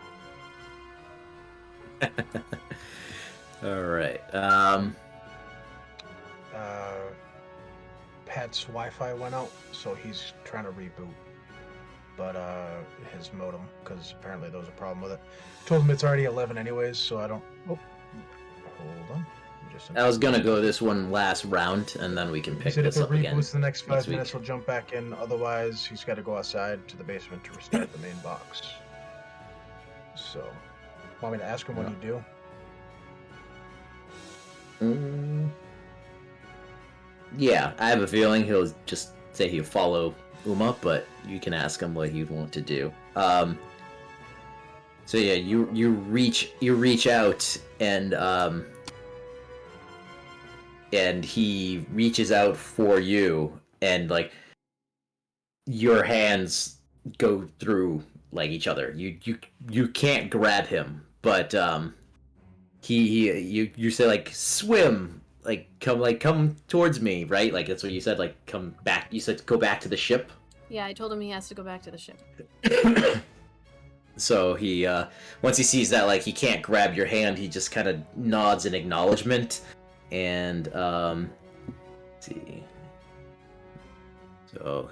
All right. Pat's Wi-Fi went out, so he's trying to reboot. But his modem, because apparently there was a problem with it. Told him it's already 11 anyways, so I don't. Oh, hold on. I was gonna go this one last round, and then we can He pick said if this it up again. reboots the next 5 next week. minutes, he'll jump back in. Otherwise, he's got to go outside to the basement to restart the main box. So, want me to ask him when you do? Yeah, I have a feeling he'll just say he'll follow Uma, but you can ask him what he'd want to do. So yeah, you reach out, and he reaches out for you, and like your hands go through like each other. You can't grab him, but you say like swim, like come towards me, right? Like that's what you said, like come back. You said go back to the ship. Yeah, I told him he has to go back to the ship. So he once he sees that like he can't grab your hand, he just kind of nods in acknowledgement, and let's see. So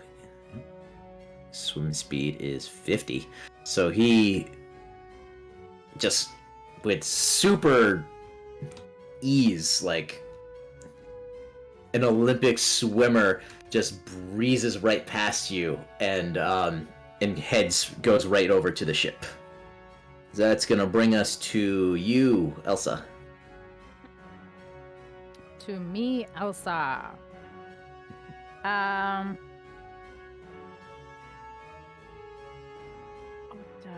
swim speed is 50. So he just with super ease, like an Olympic swimmer, just breezes right past you and goes right over to the ship. That's gonna bring us to you, Elsa. To me, Elsa.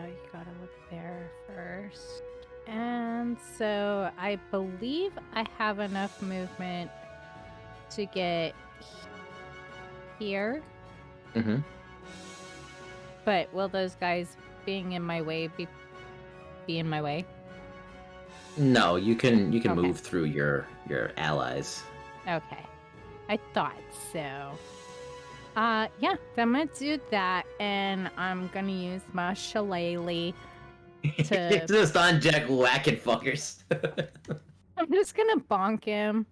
You gotta look there first. And so I believe I have enough movement to get here. Mm-hmm. But will those guys being in my way be in my way? No, you can Okay. move through your allies. Okay. I thought so. Yeah, I'm gonna do that, and I'm gonna use my shillelagh to... Just on Jack whacking fuckers. I'm just gonna bonk him.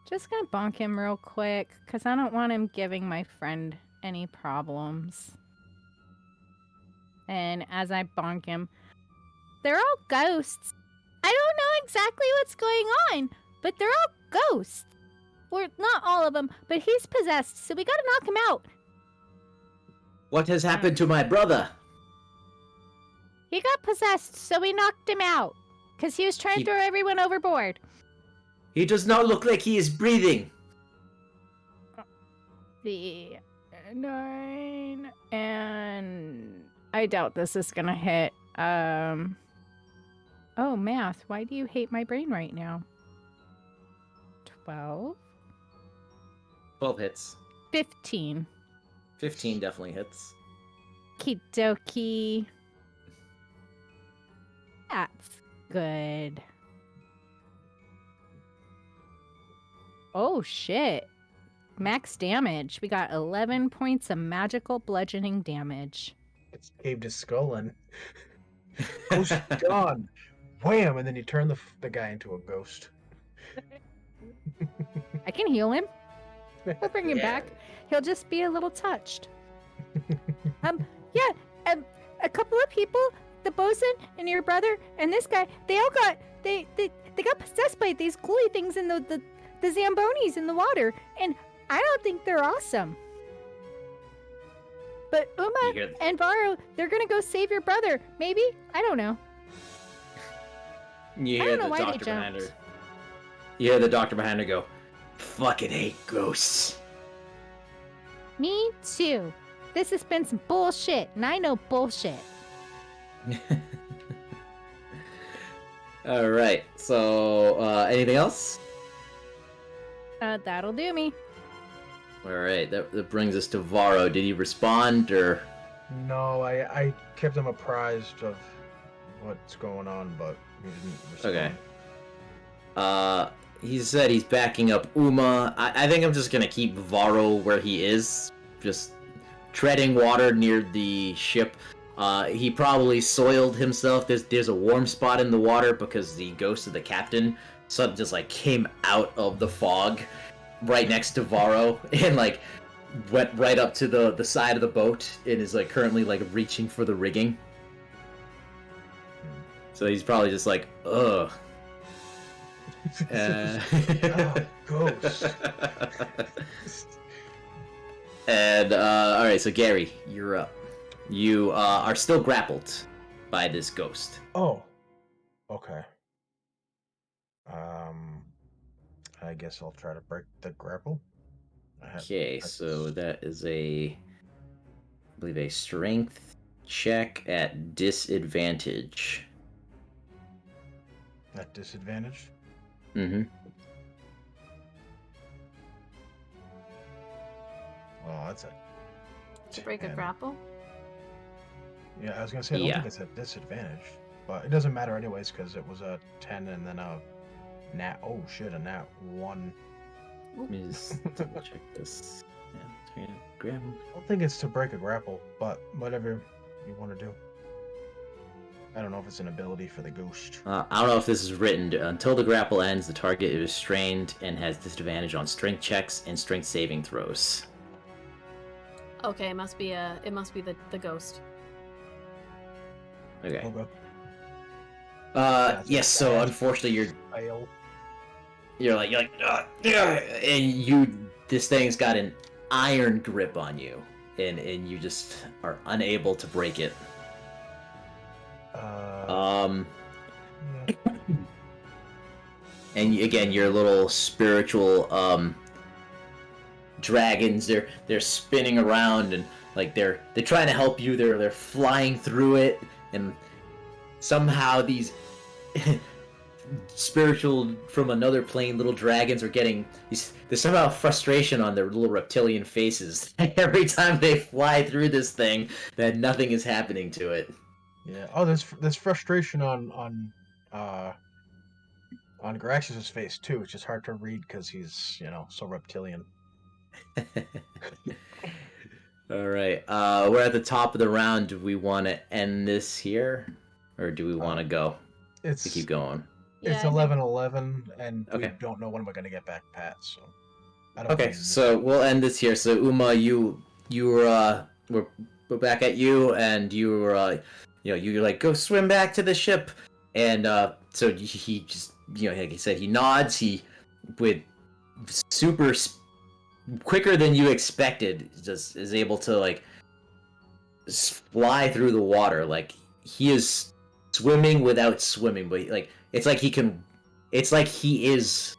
Just gonna bonk him real quick, because I don't want him giving my friend any problems. And as I bonk him, they're all ghosts. I don't know exactly what's going on, but they're all ghosts. Or not all of them, but he's possessed, so we gotta knock him out. What has happened to my brother? He got possessed, so we knocked him out. Because he was trying to throw everyone overboard. He does not look like he is breathing. The 9, and I doubt this is gonna hit. Oh, math. Why do you hate my brain right now? 12? 12 hits. 15. 15 definitely hits. Okie dokie. That's good. Oh, shit. Max damage. We got 11 points of magical bludgeoning damage. It's caved his skull in. Ghost gone. Wham! And then you turn the guy into a ghost. I can heal him. We'll bring him Yeah. back. He'll just be a little touched. A couple of people, the bosun and your brother and this guy, they all got they got possessed by these ghouly things in the zambonies in the water, and I don't think they're awesome. But You Uma hear- and Varo, they're gonna go save your brother. Maybe? I don't know. You I hear don't know the why they doctor behind her. jumped. You hear the doctor behind her go, fucking hate ghosts. Me too. This has been some bullshit, and I know bullshit. All right. So, anything else? That'll do me. All right. That brings us to Varro. Did he respond or? No, I kept him apprised of what's going on, but he didn't respond. Okay. He said he's backing up Uma. I think I'm just gonna keep Varro where he is, just treading water near the ship. He probably soiled himself. There's a warm spot in the water because the ghost of the captain suddenly just like came out of the fog right next to Varro and like went right up to the side of the boat and is like currently like reaching for the rigging. So he's probably just like, ugh. Ghost. And all right, so Gary, you're up. You are still grappled by this ghost. Oh. Okay. I guess I'll try to break the grapple. Okay, so that is I believe a strength check at disadvantage. At disadvantage. Mm-hmm. Oh, that's a. To break a 10. grapple? Yeah, I was gonna say I don't Yeah. think it's a disadvantage, but it doesn't matter anyways because it was a 10 and then a nat. Oh shit, a nat 1. Let me just double check this. Yeah, trying to grab him. I don't think it's to break a grapple, but whatever you want to do. I don't know if it's an ability for the ghost. I don't know if this is written. Until the grapple ends, the target is restrained and has disadvantage on strength checks and strength saving throws. Okay, it must be the ghost. Okay. Okay. Yes. So unfortunately, Fail. you're like, and this thing's got an iron grip on you, and you just are unable to break it. Yeah. And again, your little spiritual dragons, they're spinning around and like they're trying to help you. They're flying through it, and somehow these spiritual from another plane little dragons are getting there's somehow frustration on their little reptilian faces every time they fly through this thing that nothing is happening to it. Yeah. Oh, there's frustration on Graxus's face too. It's just hard to read because he's so reptilian. All right, we're at the top of the round. Do we want to end this here, or do we want to go It's to keep going? it's I think- 11:11, and we Okay. don't know when we're gonna get back, Pat. So. I don't Okay, think- so we'll end this here. So Uma, we're back at you, and you like go swim back to the ship, and so he just like he said, he nods. He with super quicker than you expected, just is able to like fly through the water. Like he is swimming without swimming, but like it's like he can. It's like he is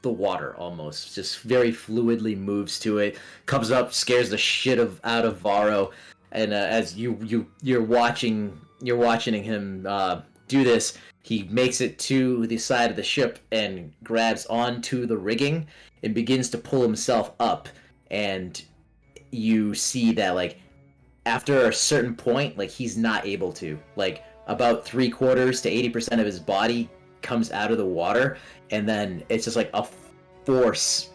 the water almost. Just very fluidly moves to it. Comes up, scares the shit out of Varro, and as you're watching him do this, he makes it to the side of the ship and grabs onto the rigging and begins to pull himself up. And you see that like after a certain point, like he's not able to. Like about 3/4 to 80% of his body comes out of the water, and then it's just like a force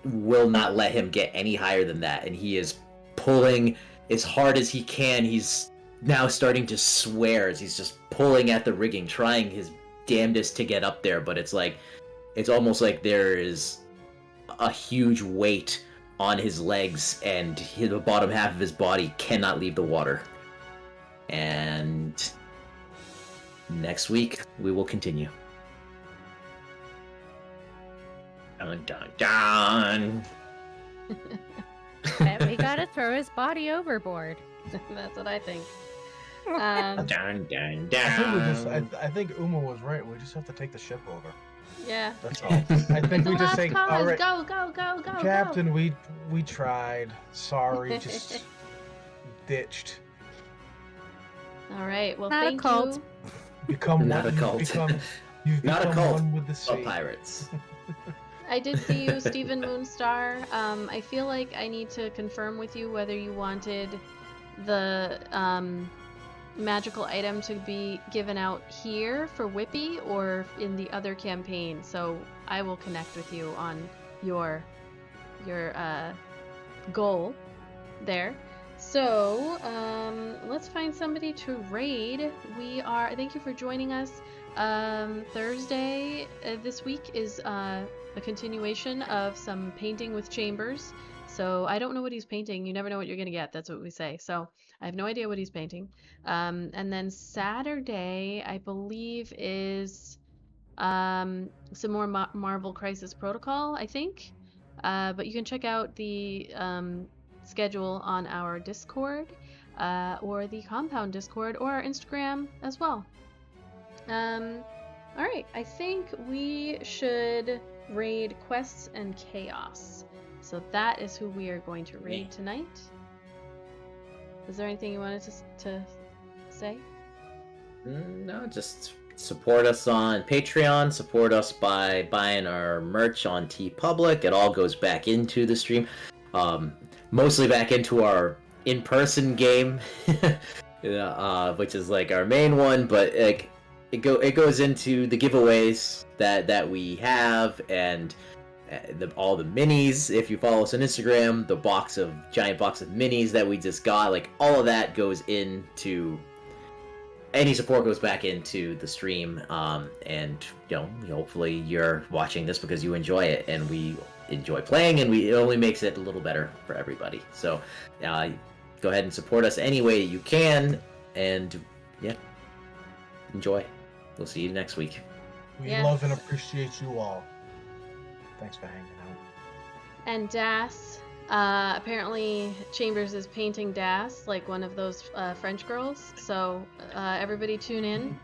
will not let him get any higher than that, and he is pulling as hard as he can. He's now starting to swear as he's just pulling at the rigging, trying his damnedest to get up there, but it's almost like there is a huge weight on his legs, and the bottom half of his body cannot leave the water. And next week we will continue. Dun, dun, dun. Bet we gotta throw his body overboard. That's what I think. Dun, dun, I think Uma was right. We just have to take the ship over. Yeah. That's all. I think The we just last say, cause. all right, Go, Captain, we tried. Sorry, just ditched. All right. Well, Not a thank cult. you. Become Not one. a cult. You've Not a become cult. one with the sea. Of pirates. I did see you, Stephen Moonstar. I feel like I need to confirm with you whether you wanted the magical item to be given out here for WIPI or in the other campaign. So I will connect with you on your goal there. So let's find somebody to raid. Thank you for joining us. Thursday this week is a continuation of some painting with Chambers. So I don't know what he's painting. You never know what you're gonna get. That's what we say. So I have no idea what he's painting. And then Saturday, I believe, is some more Marvel Crisis Protocol, I think. But you can check out the schedule on our Discord, or the Compound Discord, or our Instagram as well. All right, I think we should raid Quests and Chaos. So that is who we are going to raid tonight. Is there anything you wanted to say? No, just support us on Patreon. Support us by buying our merch on TeePublic. It all goes back into the stream. Mostly back into our in-person game, which is like our main one, but like it goes into the giveaways that we have, and all the minis. If you follow us on Instagram, the giant box of minis that we just got, like all of that goes into, any support goes back into the stream. And hopefully you're watching this because you enjoy it, and we enjoy playing, and it only makes it a little better for everybody. So go ahead and support us any way you can, and enjoy. We'll see you next week. We Yes. love and appreciate you all. Thanks for hanging out. And Das, apparently Chambers is painting Das like one of those French girls. So everybody tune in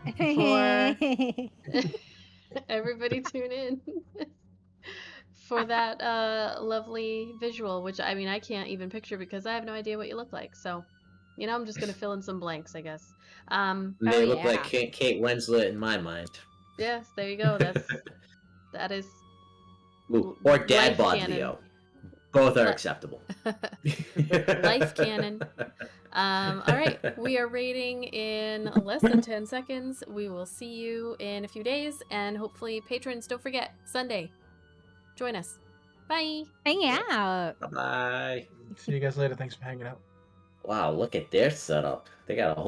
for that lovely visual, which I mean I can't even picture because I have no idea what you look like. So I'm just gonna fill in some blanks, I guess. They look yeah. like Kate Winslet in my mind. Yes, there you go. That is. Ooh, or Dad Life bod canon. Leo. Both are acceptable. Life canon. All right, we are raiding in less than 10 seconds. We will see you in a few days, and hopefully, patrons, don't forget, Sunday, join us. Bye. Hang out. Bye-bye. See you guys later. Thanks for hanging out. Wow, look at their setup. They got a whole